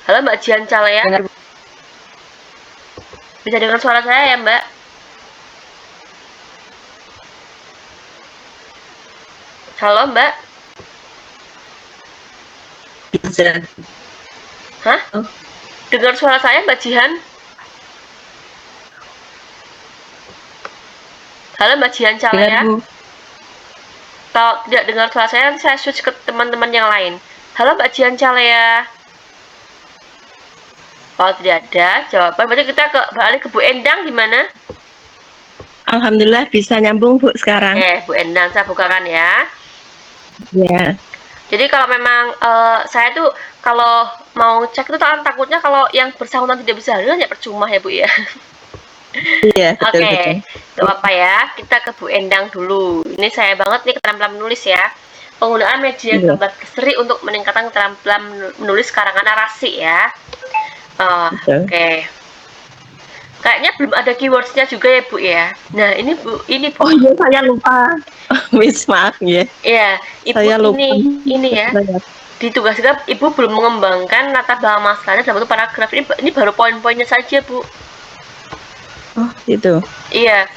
Halo Mbak Jihan Calia. Dengar, Bu. Bisa dengar suara saya ya Mbak? Halo Mbak. Bisa. Hah? Oh. Dengar suara saya Mbak Jihan? Halo Mbak Jihan Calia. Dengar Bu. Kalau tidak dengar suara saya, nanti saya switch ke teman-teman yang lain. Halo Mbak Jihan Calia. Kalau tidak ada jawaban, berarti kita beralih ke Bu Endang gimana? Alhamdulillah bisa nyambung Bu sekarang. Bu Endang, saya bukakan ya. Ya. Jadi kalau memang saya tuh kalau mau cek itu takutnya kalau yang bersangkutan tidak bisa hadir ya percuma ya Bu ya. Iya, betul. Oke, gak apa-apa ya. Kita ke Bu Endang dulu. Ini saya banget nih keterampilan menulis ya. Penggunaan media gambar berseri untuk meningkatkan keterampilan menulis karangan narasi ya. Oke. Kayaknya belum ada keywordsnya juga ya Bu ya. Nah ini Bu. Oh iya saya lupa. Wis maaf ya. Iya, Ibu Saya lupa. ini ya. Di tugas kita Ibu belum mengembangkan latar belakang masalahnya dalam bentuk paragraf. Ini baru poin-poinnya saja Bu. Oh gitu. Iya.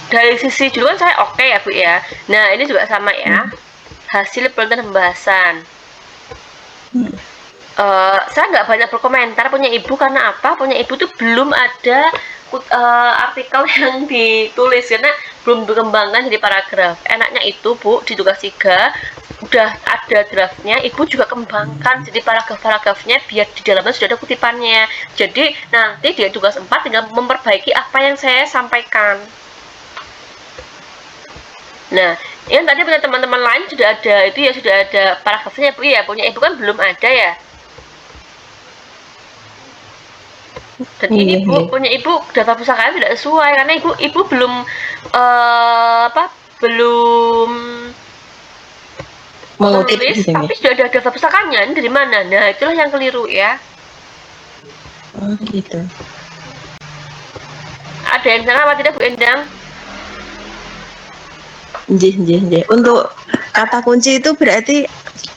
Dari sisi judul kan saya oke ya Bu ya. Nah ini juga sama ya. Hasil penelitian pembahasan. Saya nggak banyak berkomentar punya Ibu karena apa? Punya Ibu tuh belum ada artikel yang ditulis karena belum dikembangkan jadi paragraf. Enaknya itu Bu di tugas 3 udah ada draftnya, Ibu juga kembangkan jadi paragraf-paragrafnya biar di dalamnya sudah ada kutipannya. Jadi nanti di tugas 4 tinggal memperbaiki apa yang saya sampaikan. Nah, yang tadi punya teman-teman lain sudah ada, itu ya sudah ada paragrafnya Bu ya, punya Ibu kan belum ada ya. Dan ini Bu, punya Ibu data pusaka tidak sesuai karena Ibu belum belum menulis, tapi sudah ada data pusakanya. Ini dari mana? Nah, itulah yang keliru ya. Oh gitu. Ada yang salah apa tidak Bu Endang? Nggih. Untuk kata kunci itu berarti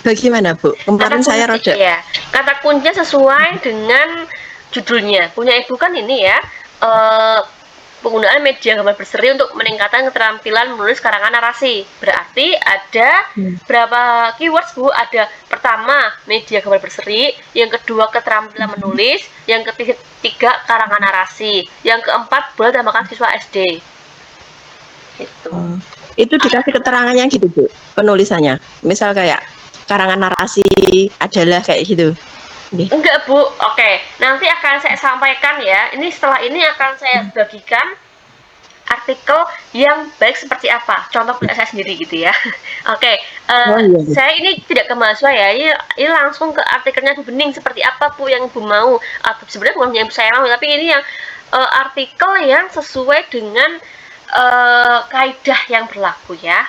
bagaimana Bu? Kemarin saya roda. Ya, kata kuncinya sesuai dengan judulnya. Punya Ibu kan ini ya, penggunaan media gambar berseri untuk meningkatkan keterampilan menulis karangan narasi. Berarti ada berapa keywords Bu? Ada pertama media gambar berseri, yang kedua keterampilan menulis, yang ketiga karangan narasi, yang keempat boleh tambahkan siswa SD. Gitu. Itu dikasih keterangannya gitu Bu, penulisannya. Misal kayak karangan narasi adalah kayak gitu. Enggak Bu, oke. Nanti akan saya sampaikan ya. Ini setelah ini akan saya bagikan artikel yang baik seperti apa. Contoh punya saya sendiri gitu ya. Oke, iya. saya ini tidak ke mahasiswa ya, ini langsung ke artikelnya Bu Bening seperti apa Bu yang Ibu mau. Atau sebenarnya bukan yang saya mau, tapi ini yang artikel yang sesuai dengan kaidah yang berlaku ya.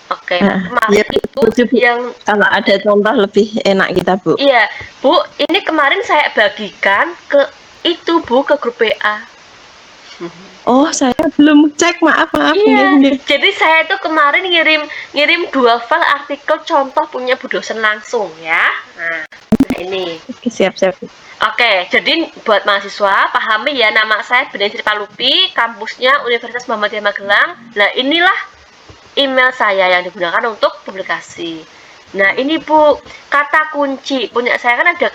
Oke, kemarin ya, itu Bu, yang kalau ada contoh lebih enak kita Bu. iya Bu, ini kemarin saya bagikan ke itu Bu, ke grup WA. Oh, saya belum cek, maaf. Iya, Nggih. jadi saya tuh kemarin ngirim 2 file artikel contoh punya Bu dosen langsung ya. Nah ini. Oke, siap. Oke, jadi buat mahasiswa pahami ya, nama saya Bening Sri Palupi, kampusnya Universitas Muhammadiyah Magelang. Nah inilah email saya yang digunakan untuk publikasi. Nah ini Bu, kata kunci punya saya kan ada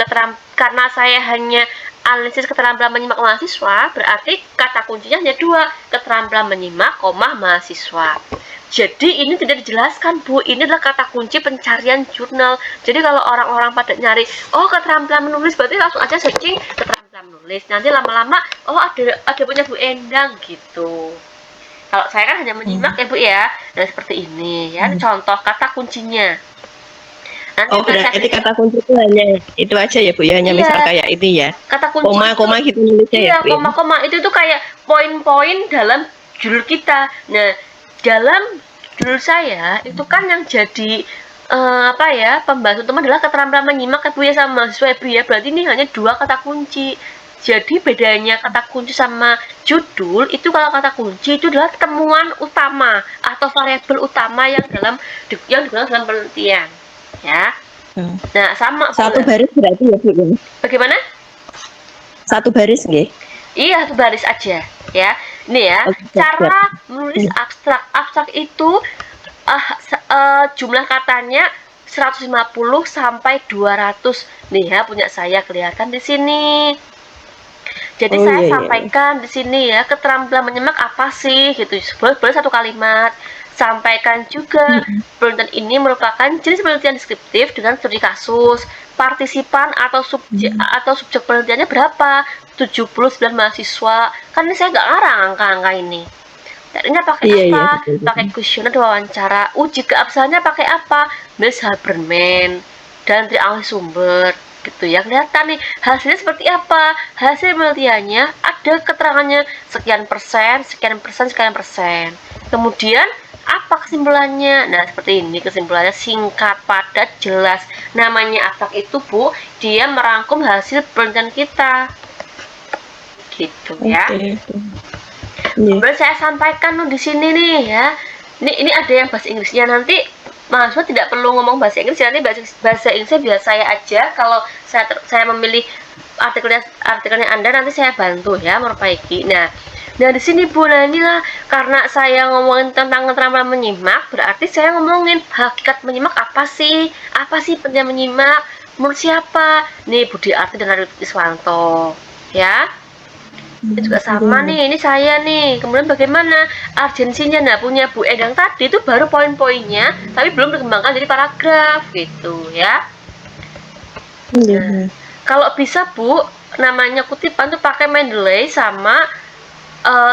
karena saya hanya analisis keterampilan menyimak mahasiswa, berarti kata kuncinya hanya 2, keterampilan menyimak, mahasiswa. Jadi ini tidak dijelaskan Bu, ini adalah kata kunci pencarian jurnal. Jadi kalau orang-orang pada nyari, oh keterampilan menulis, berarti langsung aja searching keterampilan menulis. Nanti lama-lama, oh ada punya Bu Endang gitu. Kalau saya kan hanya menyimak ya Bu ya. Nah seperti ini ya, contoh kata kuncinya. Nanti berarti kata kunci itu hanya itu aja ya Bu ya, hanya misal kayak ini ya. Kata kunci koma gitu nulisnya iya, ya Bu. koma-koma itu tuh kayak poin-poin dalam judul kita. Nah, dalam judul saya itu kan yang jadi pembahasan utama adalah keterampilan menyimak ya Bu ya, sama mahasiswa ya Bu ya. Berarti ini hanya 2 kata kunci. Jadi bedanya kata kunci sama judul itu, kalau kata kunci itu adalah temuan utama atau variabel utama yang digunakan dalam penelitian ya. Nah sama satu baris berarti ya Bu. Bagaimana? Satu baris nggih? Iya, 1 baris aja ya. Ini ya, cara menulis abstrak itu jumlah katanya 150 sampai 200 nih ya, punya saya kelihatan di sini. Jadi saya sampaikan di sini ya, keterampilan menyimak apa sih gitu. Boleh 1 kalimat. Sampaikan juga penelitian ini merupakan jenis penelitian deskriptif dengan studi kasus. Partisipan atau subjek penelitiannya berapa? 79 mahasiswa. Kan ini saya nggak ngarang angka-angka ini. Darinya pakai apa? Pakai kuesioner wawancara. Uji keabsahannya pakai apa? Miss Haberman dan ahli sumber gitu ya. Kelihatan nih hasilnya seperti apa. Hasil penelitiannya ada keterangannya sekian persen. Kemudian apa kesimpulannya? Nah seperti ini kesimpulannya, singkat, padat, jelas. Namanya abstrak itu Bu, dia merangkum hasil penelitian kita gitu ya. Kemudian saya sampaikan di sini nih ya. Ini ada yang bahasa Inggrisnya, nanti mahasiswa tidak perlu ngomong bahasa Inggris, nanti bahasa Inggrisnya biar saya aja. Kalau saya memilih artikelnya Anda, nanti saya bantu ya memperbaiki. Nah di sini Bu, nah inilah karena saya ngomongin tentang keterampilan menyimak, berarti saya ngomongin hakikat menyimak apa sih pentingnya menyimak, menurut siapa? Nih Budi Arti dan Radit Iswanto ya. Ini juga sama nih, ini saya nih. Kemudian bagaimana urgensinya? Nah punya Bu Endang tadi itu baru poin-poinnya, tapi belum dikembangkan jadi paragraf gitu ya. Nah, kalau bisa Bu, namanya kutipan tuh pakai Mendeley sama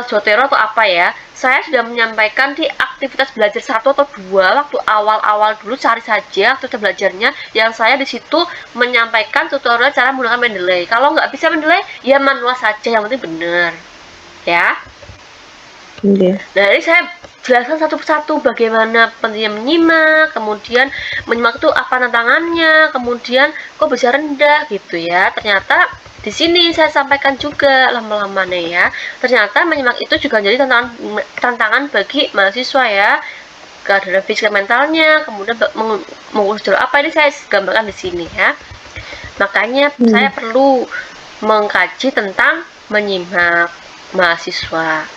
Zotero atau apa ya. Saya sudah menyampaikan di aktivitas belajar 1 atau 2 waktu awal-awal dulu, cari saja aktivitas belajarnya, yang saya di situ menyampaikan tutorial cara menggunakan Mendeley. Kalau nggak bisa Mendeley ya manual saja, yang penting benar ya. Nah ini saya jelaskan satu persatu bagaimana pentingnya menyimak, kemudian menyimak itu apa tantangannya, kemudian kok bisa rendah gitu ya. Ternyata di sini saya sampaikan juga lama-lamanya ya. Ternyata menyimak itu juga jadi tantangan bagi mahasiswa ya. Keadaan fisik mentalnya, kemudian mengurus jadwal apa, ini saya gambarkan di sini ya. Makanya saya perlu mengkaji tentang menyimak mahasiswa.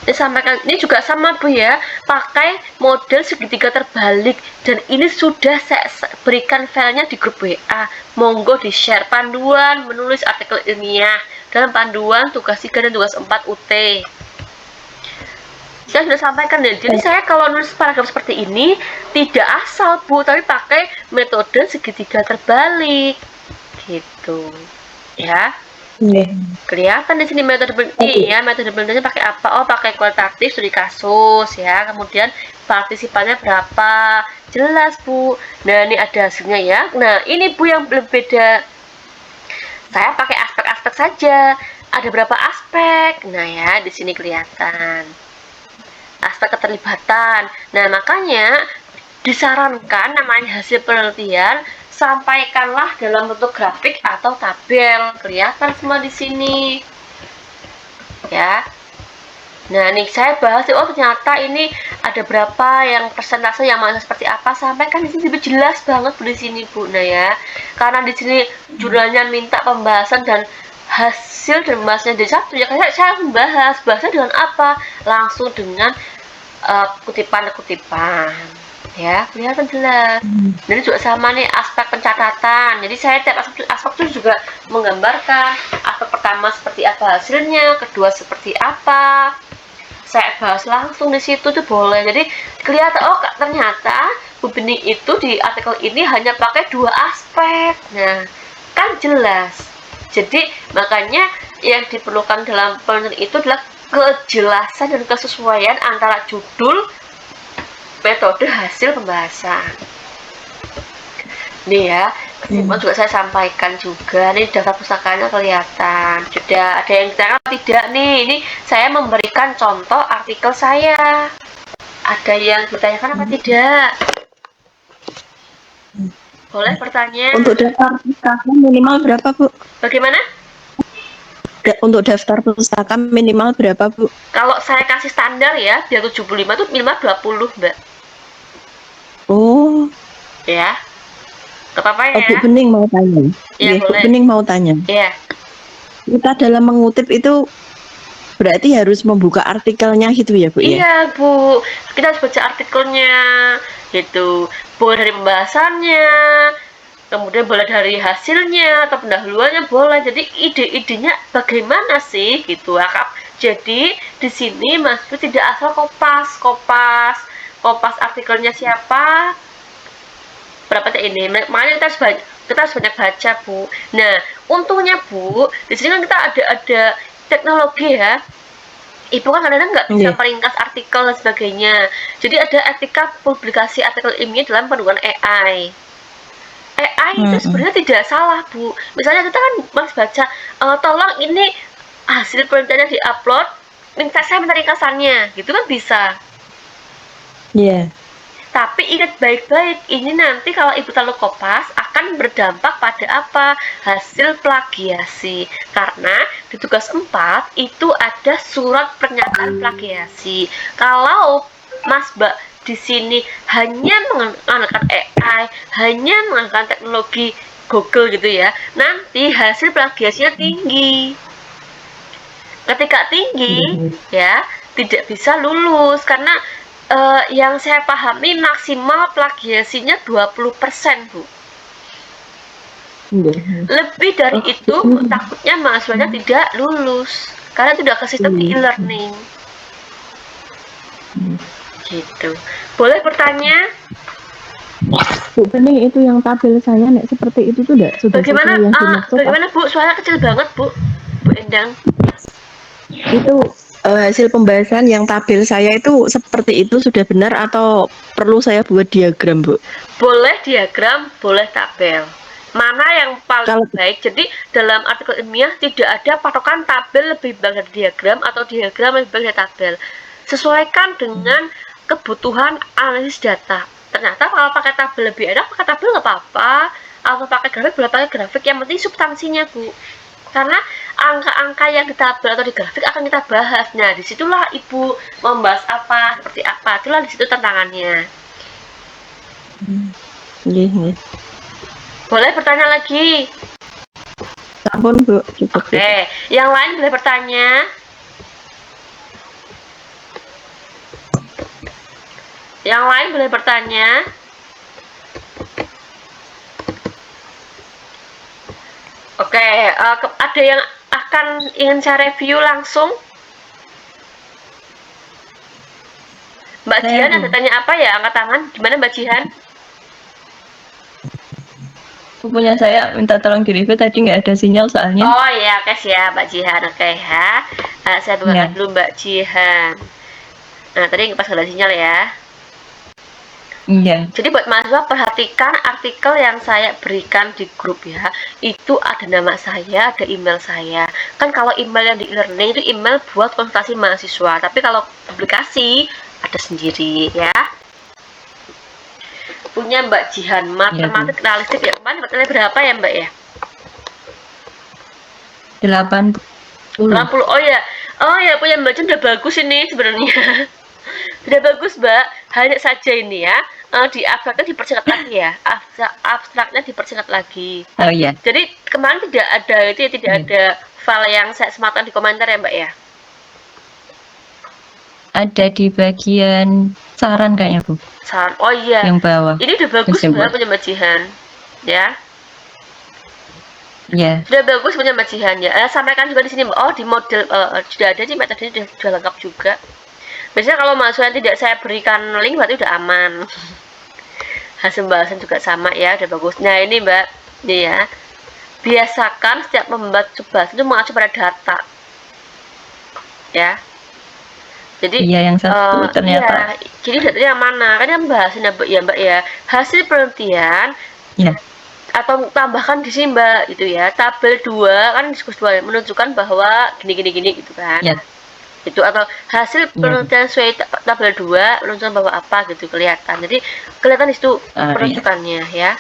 Ini juga sama Bu ya, pakai model segitiga terbalik, dan ini sudah saya berikan filenya di grup WA. Monggo di share panduan menulis artikel ilmiah dalam panduan tugas 3 dan tugas 4 UT. Saya sudah sampaikan deh. Jadi saya kalau nulis paragraf seperti ini tidak asal Bu, tapi pakai metode segitiga terbalik gitu ya. Kelihatan di sini metode ya, metode penelitiannya pakai apa? Oh, pakai kualitatif studi kasus ya. Kemudian partisipannya berapa? Jelas, Bu. Nah, ini ada hasilnya ya. Nah, ini Bu yang berbeda. Saya pakai aspek-aspek saja. Ada berapa aspek? Nah, ya, di sini kelihatan. Aspek keterlibatan. Nah, makanya disarankan namanya hasil penelitian sampaikanlah dalam bentuk grafik atau tabel. Kelihatan semua di sini. Ya. Nah, nih saya bahas oh ternyata ini ada berapa yang persentase yang mana seperti apa, sampaikan di sini jelas banget Bu di sini Bu. Nah ya, karena di sini jurnalnya minta pembahasan dan hasil dan bahasnya di satu ya, saya membahas bahasnya dengan apa? Langsung dengan kutipan-kutipan. Ya, kelihatan jelas. Jadi juga sama nih aspek pencatatan. Jadi saya tiap aspek itu juga menggambarkan aspek pertama seperti apa hasilnya, kedua seperti apa. Saya bahas langsung di situ tuh boleh. Jadi kelihatan oh ternyata Bu Bening itu di artikel ini hanya pakai 2 aspek. Nah, kan jelas. Jadi makanya yang diperlukan dalam penelitian itu adalah kejelasan dan kesesuaian antara judul, metode, hasil pembahasan. Nih ya, kesimpulan juga saya sampaikan juga. Nih daftar pustakanya kelihatan. Sudah ada yang ditanyakan tidak nih? Ini saya memberikan contoh artikel saya. Ada yang ditanyakan apa tidak? Boleh bertanya. Untuk daftar pustaka minimal berapa, Bu? Bagaimana? Untuk daftar pustaka minimal berapa, Bu? Kalau saya kasih standar ya, biar 75 itu minimal 20, Mbak. Oh. Ya. Gak apa-apa ya. Bu Bening mau tanya. Iya, Bu boleh. Bening mau tanya. Iya. Kita dalam mengutip itu berarti harus membuka artikelnya gitu ya, Bu ya? Iya, Bu. Kita harus baca artikelnya gitu. Boleh dari pembahasannya, kemudian boleh dari hasilnya atau pendahuluannya boleh. Jadi ide-idenya bagaimana sih gitu. Jadi di sini Mas Bu tidak asal kopas artikelnya siapa, berapa ini. Makanya kita harus banyak baca, Bu. Nah, untungnya Bu, di sini kan kita ada teknologi ya. Ibu kan kadang-kadang nggak bisa meringkas artikel dan sebagainya. Jadi ada etika publikasi artikel ilmiah dalam panduan AI. AI itu sebenarnya tidak salah, Bu. Misalnya kita kan Mas baca, tolong ini hasil penelitiannya diupload, minta ringkasannya, gitu kan bisa. Iya. Tapi ingat baik-baik, ini nanti kalau Ibu terlalu kopas akan berdampak pada apa? Hasil plagiasi. Karena di tugas 4 itu ada surat pernyataan plagiasi. Kalau Mas Mbak di sini hanya menggunakan AI, hanya menggunakan teknologi Google gitu ya, nanti hasil plagiasinya tinggi. Ketika tinggi, ya tidak bisa lulus karena yang saya pahami maksimal plagiasinya 20%, Bu. Lebih dari itu takutnya mahasiswanya tidak lulus karena itu sudah ke sistem e-learning. Gitu. Boleh bertanya? Bu Bening, itu yang tabel saya nek seperti itu tuh enggak sudah Bagaimana yang dimaksud? bagaimana Bu? Suara kecil banget, Bu. Bu Endang. Itu hasil pembahasan yang tabel saya itu seperti itu sudah benar atau perlu saya buat diagram, Bu? Boleh diagram, boleh tabel. Mana yang paling baik? Jadi dalam artikel ilmiah tidak ada patokan tabel lebih baik dari diagram atau diagram lebih baik dari tabel. Sesuaikan dengan kebutuhan analisis data. Ternyata kalau pakai tabel lebih enak, pakai tabel nggak apa-apa. Atau pakai grafik, boleh pakai grafik. Yang penting substansinya, Bu. Karena angka-angka yang di tabel atau di grafik akan kita bahas. Nah, disitulah Ibu membahas apa, seperti apa. Itulah disitu tantangannya. Iya. Boleh bertanya lagi? Ampun, Bu. Cukup. Oke, yang lain boleh bertanya? Yang lain boleh bertanya? Oke, ada yang akan ingin saya review langsung? Mbak Jihan ada tanya apa ya? Angkat tangan. Gimana Mbak Jihan? Punya saya minta tolong di-review tadi nggak ada sinyal soalnya. Oh iya, oke siap Mbak Jihan. Oke ya. Saya bukakan Ya. dulu Mbak Jihan. Nah, tadi pas ada sinyal ya. Iya. Jadi buat mahasiswa perhatikan artikel yang saya berikan di grup ya. Itu ada nama saya, ada email saya. Kan kalau email yang di e-learning itu email buat konsultasi mahasiswa. Tapi kalau publikasi ada sendiri ya. Punya Mbak Jihan, matematik realistik ya. Kemarin nilai berapa ya Mbak ya? 80. 80. Oh ya punya Mbak Jihan udah bagus ini sebenarnya. Sudah bagus Mbak, hanya saja ini ya di abstraknya dipersingkat lagi ya, abstraknya dipersingkat lagi. Oh iya. Jadi kemarin tidak ada itu ya, tidak ada file yang saya sematkan di komentar ya Mbak ya. Ada di bagian saran kayaknya Bu. Saran, oh iya. Yang bawah. Ini udah bagus Yang Mbak punya Mbak Jihan, ya. Iya. Sudah bagus punya Mbak Jihan ya. Sampaikan juga di sini Mbak. Oh di model sudah ada sih metodenya sudah lengkap juga. Biasanya kalau mahasiswa yang tidak saya berikan link berarti udah aman. Hasil pembahasan juga sama ya, udah bagus. Nah ini Mbak, ini ya. Biasakan setiap membuat pembahasan itu mengacu pada data. Ya. Jadi Iya yang satu ternyata. iya, jadi datanya yang mana? Kan yang bahasin ya Mbak ya. Hasil penelitian Iya. atau tambahkan di sini Mbak gitu ya. Tabel 2 kan diskus 2 menunjukkan bahwa gini gitu kan. Iya. Itu atau hasil penelitian sesuai tabel 2 menunjukkan bahwa apa gitu kelihatan. Jadi kelihatan di situ penunjukannya ya.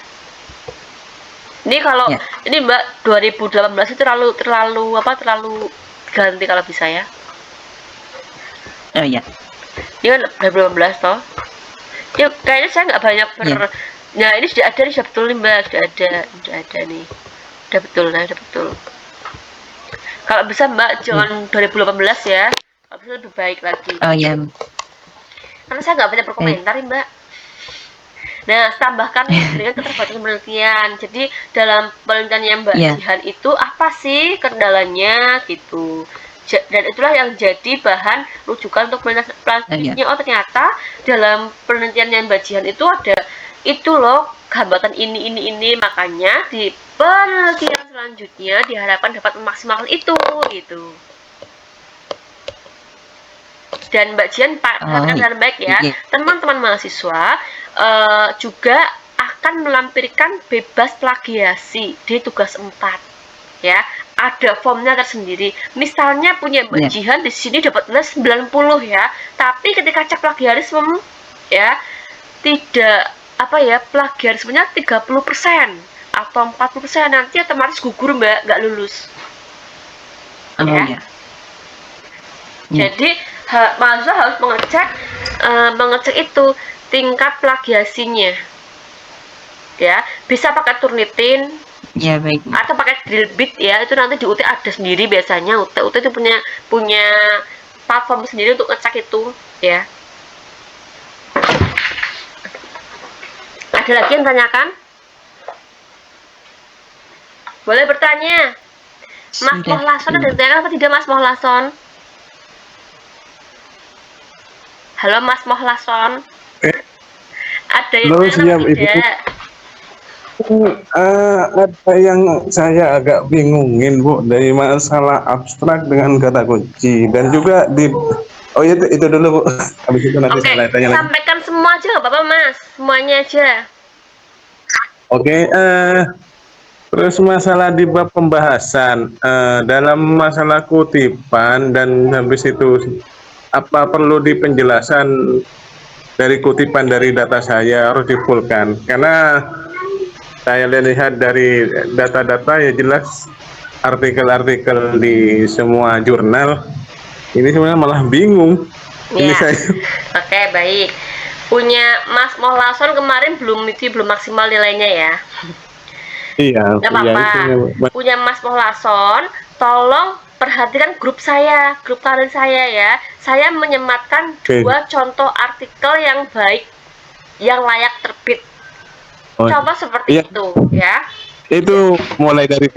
Ini kalau ini Mbak 2018 itu terlalu ganti kalau bisa ya. Oh iya. Ini kan 2018 toh. Ya kayaknya saya nggak banyak Nah ini sudah betul nih Mbak, sudah ada nih. Udah betul. Kalau bisa Mbak jangan 2018 ya. Kalau bisa lebih baik lagi. Oh iya. Karena saya nggak banyak berkomentar nih Mbak. Nah, tambahkan dengan keterbatasan penelitian. Jadi dalam penelitian yang Mbak Jihan itu apa sih kendalanya gitu. Dan itulah yang jadi bahan rujukan untuk penelitian selanjutnya. Oh ternyata dalam penelitian yang Mbak Jihan itu ada itu loh hambatan ini, makanya di penelitian selanjutnya diharapkan dapat memaksimalkan itu gitu. Dan Mbak Jihan perhatikan dengan baik ya, teman-teman mahasiswa juga akan melampirkan bebas plagiasi di tugas 4 ya. Ada formnya tersendiri. Misalnya punya Mbak Jihan di sini dapat nilai 90 ya, tapi ketika cek plagiarisme ya tidak plagiarismenya 30% atau 40%, nanti otomatis gugur Mbak, nggak lulus. Ya. Jadi mahasiswa harus mengecek itu tingkat plagiasinya. Ya, bisa pakai Turnitin. Ya baik. Atau pakai Drillbit ya, itu nanti di UT ada sendiri biasanya. UT itu punya platform sendiri untuk ngecek itu ya. Ada lagi yang tanyakan? Boleh bertanya. Mas Mohlason ada yang tanyakan apa tidak Mas Mohlason? Halo Mas Mohlason. Ada yang tanyakan tidak? Ada yang saya agak bingungin Bu dari masalah abstrak dengan kata kunci dan juga di itu dulu Bu. Habis itu nanti saya tanya lagi. Sampaikan semua aja nggak apa-apa Mas, semuanya aja. Terus masalah di bab pembahasan dalam masalah kutipan dan habis itu apa perlu di penjelasan dari kutipan dari data saya harus difulkan karena saya lihat dari data-data ya jelas artikel-artikel di semua jurnal ini sebenarnya malah bingung. Ya. Oke, baik. Punya Mas Mohlason kemarin belum maksimal nilainya ya. Iya. Nggak apa-apa. Punya Mas Mohlason, tolong perhatikan grup kalian saya ya. Saya menyematkan 2 contoh artikel yang baik, yang layak terbit. Contoh seperti itu ya. Itu mulai dari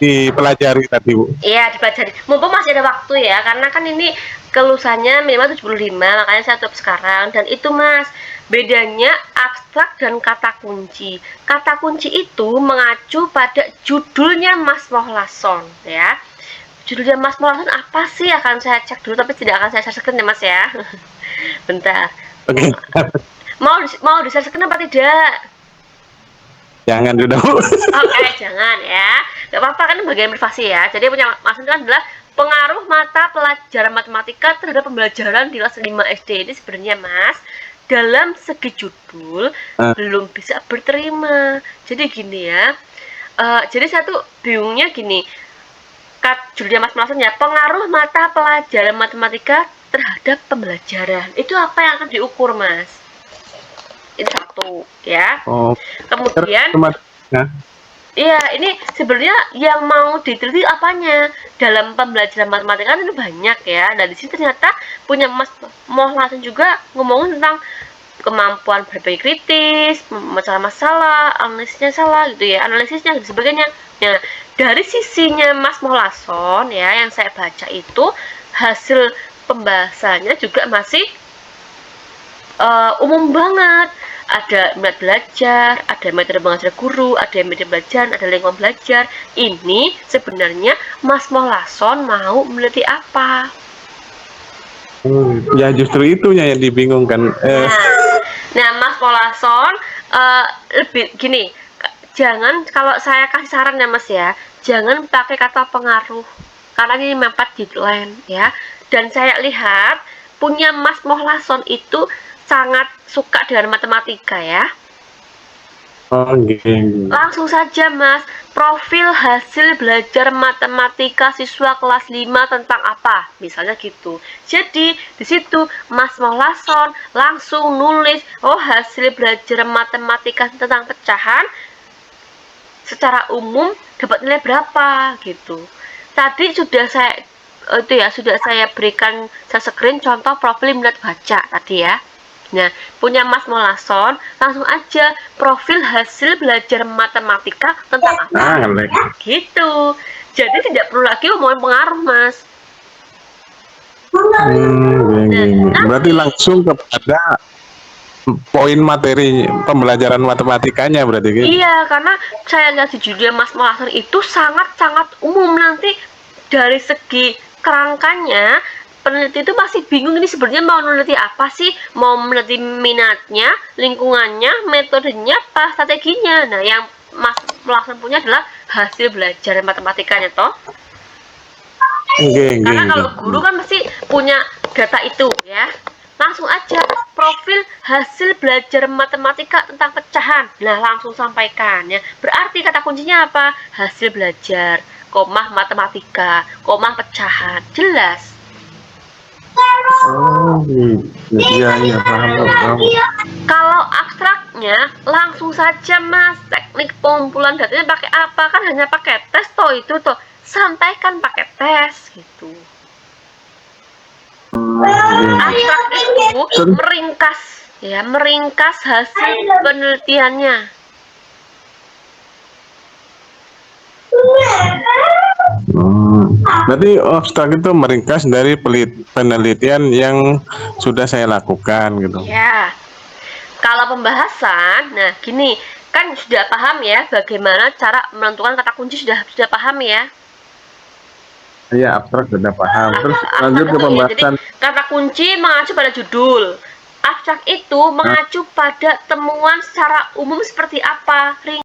dipelajari tadi, Bu. Iya, dipelajari. Mumpung masih ada waktu ya, karena kan ini kelulusannya minimal 75, makanya saya tutup sekarang. Dan itu Mas, bedanya abstrak dan kata kunci. Kata kunci itu mengacu pada judulnya Mas Mohlason ya. Judulnya Mas Mohlason apa sih? Akan saya cek dulu, tapi tidak akan saya share-kan ya Mas ya. Bentar. Oke. Mau di-share-kan apa tidak? Jangan dulu. Oke, jangan ya. Gak apa-apa, kan bagian privasi ya. Jadi punya maksud itu adalah pengaruh mata pelajaran matematika terhadap pembelajaran di kelas 5 SD. Ini sebenarnya Mas, dalam segi judul belum bisa berterima. Jadi gini ya. Jadi saya tuh bingungnya gini. Judulnya Mas Mohlason ya, pengaruh mata pelajaran matematika terhadap pembelajaran. Itu apa yang akan diukur Mas? Itu satu ya. Oh. Kemudian Nah, iya, ini sebenarnya yang mau diteliti apanya dalam pembelajaran matematika kan itu banyak ya. Dan di sini ternyata punya Mas Mohlason juga ngomongin tentang kemampuan berpikir kritis, memecah masalah, analisisnya salah gitu ya, analisisnya dan sebagainya. Nah, dari sisinya Mas Mohlason ya, yang saya baca itu hasil pembahasannya juga masih umum banget. Ada metode belajar, ada metode mengajar guru, ada metode belajar, ada lingkungan belajar. Ini sebenarnya Mas Mohlason mau meneliti apa? ya justru itunya yang dibingungkan. Nah, Mas Mohlason lebih gini, jangan, kalau saya kasih saran ya Mas ya, jangan pakai kata pengaruh karena ini mepet deadline ya. Dan saya lihat punya Mas Mohlason itu sangat suka dengan matematika ya. Oh, gitu. Langsung saja Mas, profil hasil belajar matematika siswa kelas 5 tentang apa? Misalnya gitu. Jadi di situ Mas Mohlason langsung nulis, oh hasil belajar matematika tentang pecahan secara umum dapat nilai berapa gitu. Tadi sudah saya berikan, saya screen contoh profil minat baca tadi ya. Nah, punya Mas Mohlason langsung aja profil hasil belajar matematika tentang apa gitu. Jadi tidak perlu lagi ngomongin pengaruh Mas. Berarti langsung kepada poin materi pembelajaran matematikanya berarti gitu. Iya, karena saya lihat di judulnya Mas Mohlason itu sangat-sangat umum. Nanti dari segi kerangkanya peneliti itu masih bingung ini sebenarnya mau meneliti apa sih, mau meneliti minatnya, lingkungannya, metodenya, apa strateginya. Nah, yang Mas Mohlason punya adalah hasil belajar matematikanya toh. Karena kalau guru kan mesti punya data itu ya. Langsung aja profil hasil belajar matematika tentang pecahan. Nah, langsung sampaikan ya. Berarti kata kuncinya apa? Hasil belajar, koma matematika, koma pecahan. Jelas. Oh, iya, paham. Kalau abstraknya langsung saja Mas, teknik pengumpulan datanya pakai apa? Kan hanya pakai tes toh itu toh. Sampaikan pakai tes gitu. Abstrak itu meringkas hasil penelitiannya. Berarti abstrak itu meringkas dari penelitian yang sudah saya lakukan gitu. Ya. Kalau pembahasan, nah gini, kan sudah paham ya bagaimana cara menentukan kata kunci, sudah paham ya? Iya, abstrak sudah paham. Terus lanjut ke pembahasan. Jadi, kata kunci mengacu pada judul. Abstrak itu mengacu pada temuan secara umum seperti apa?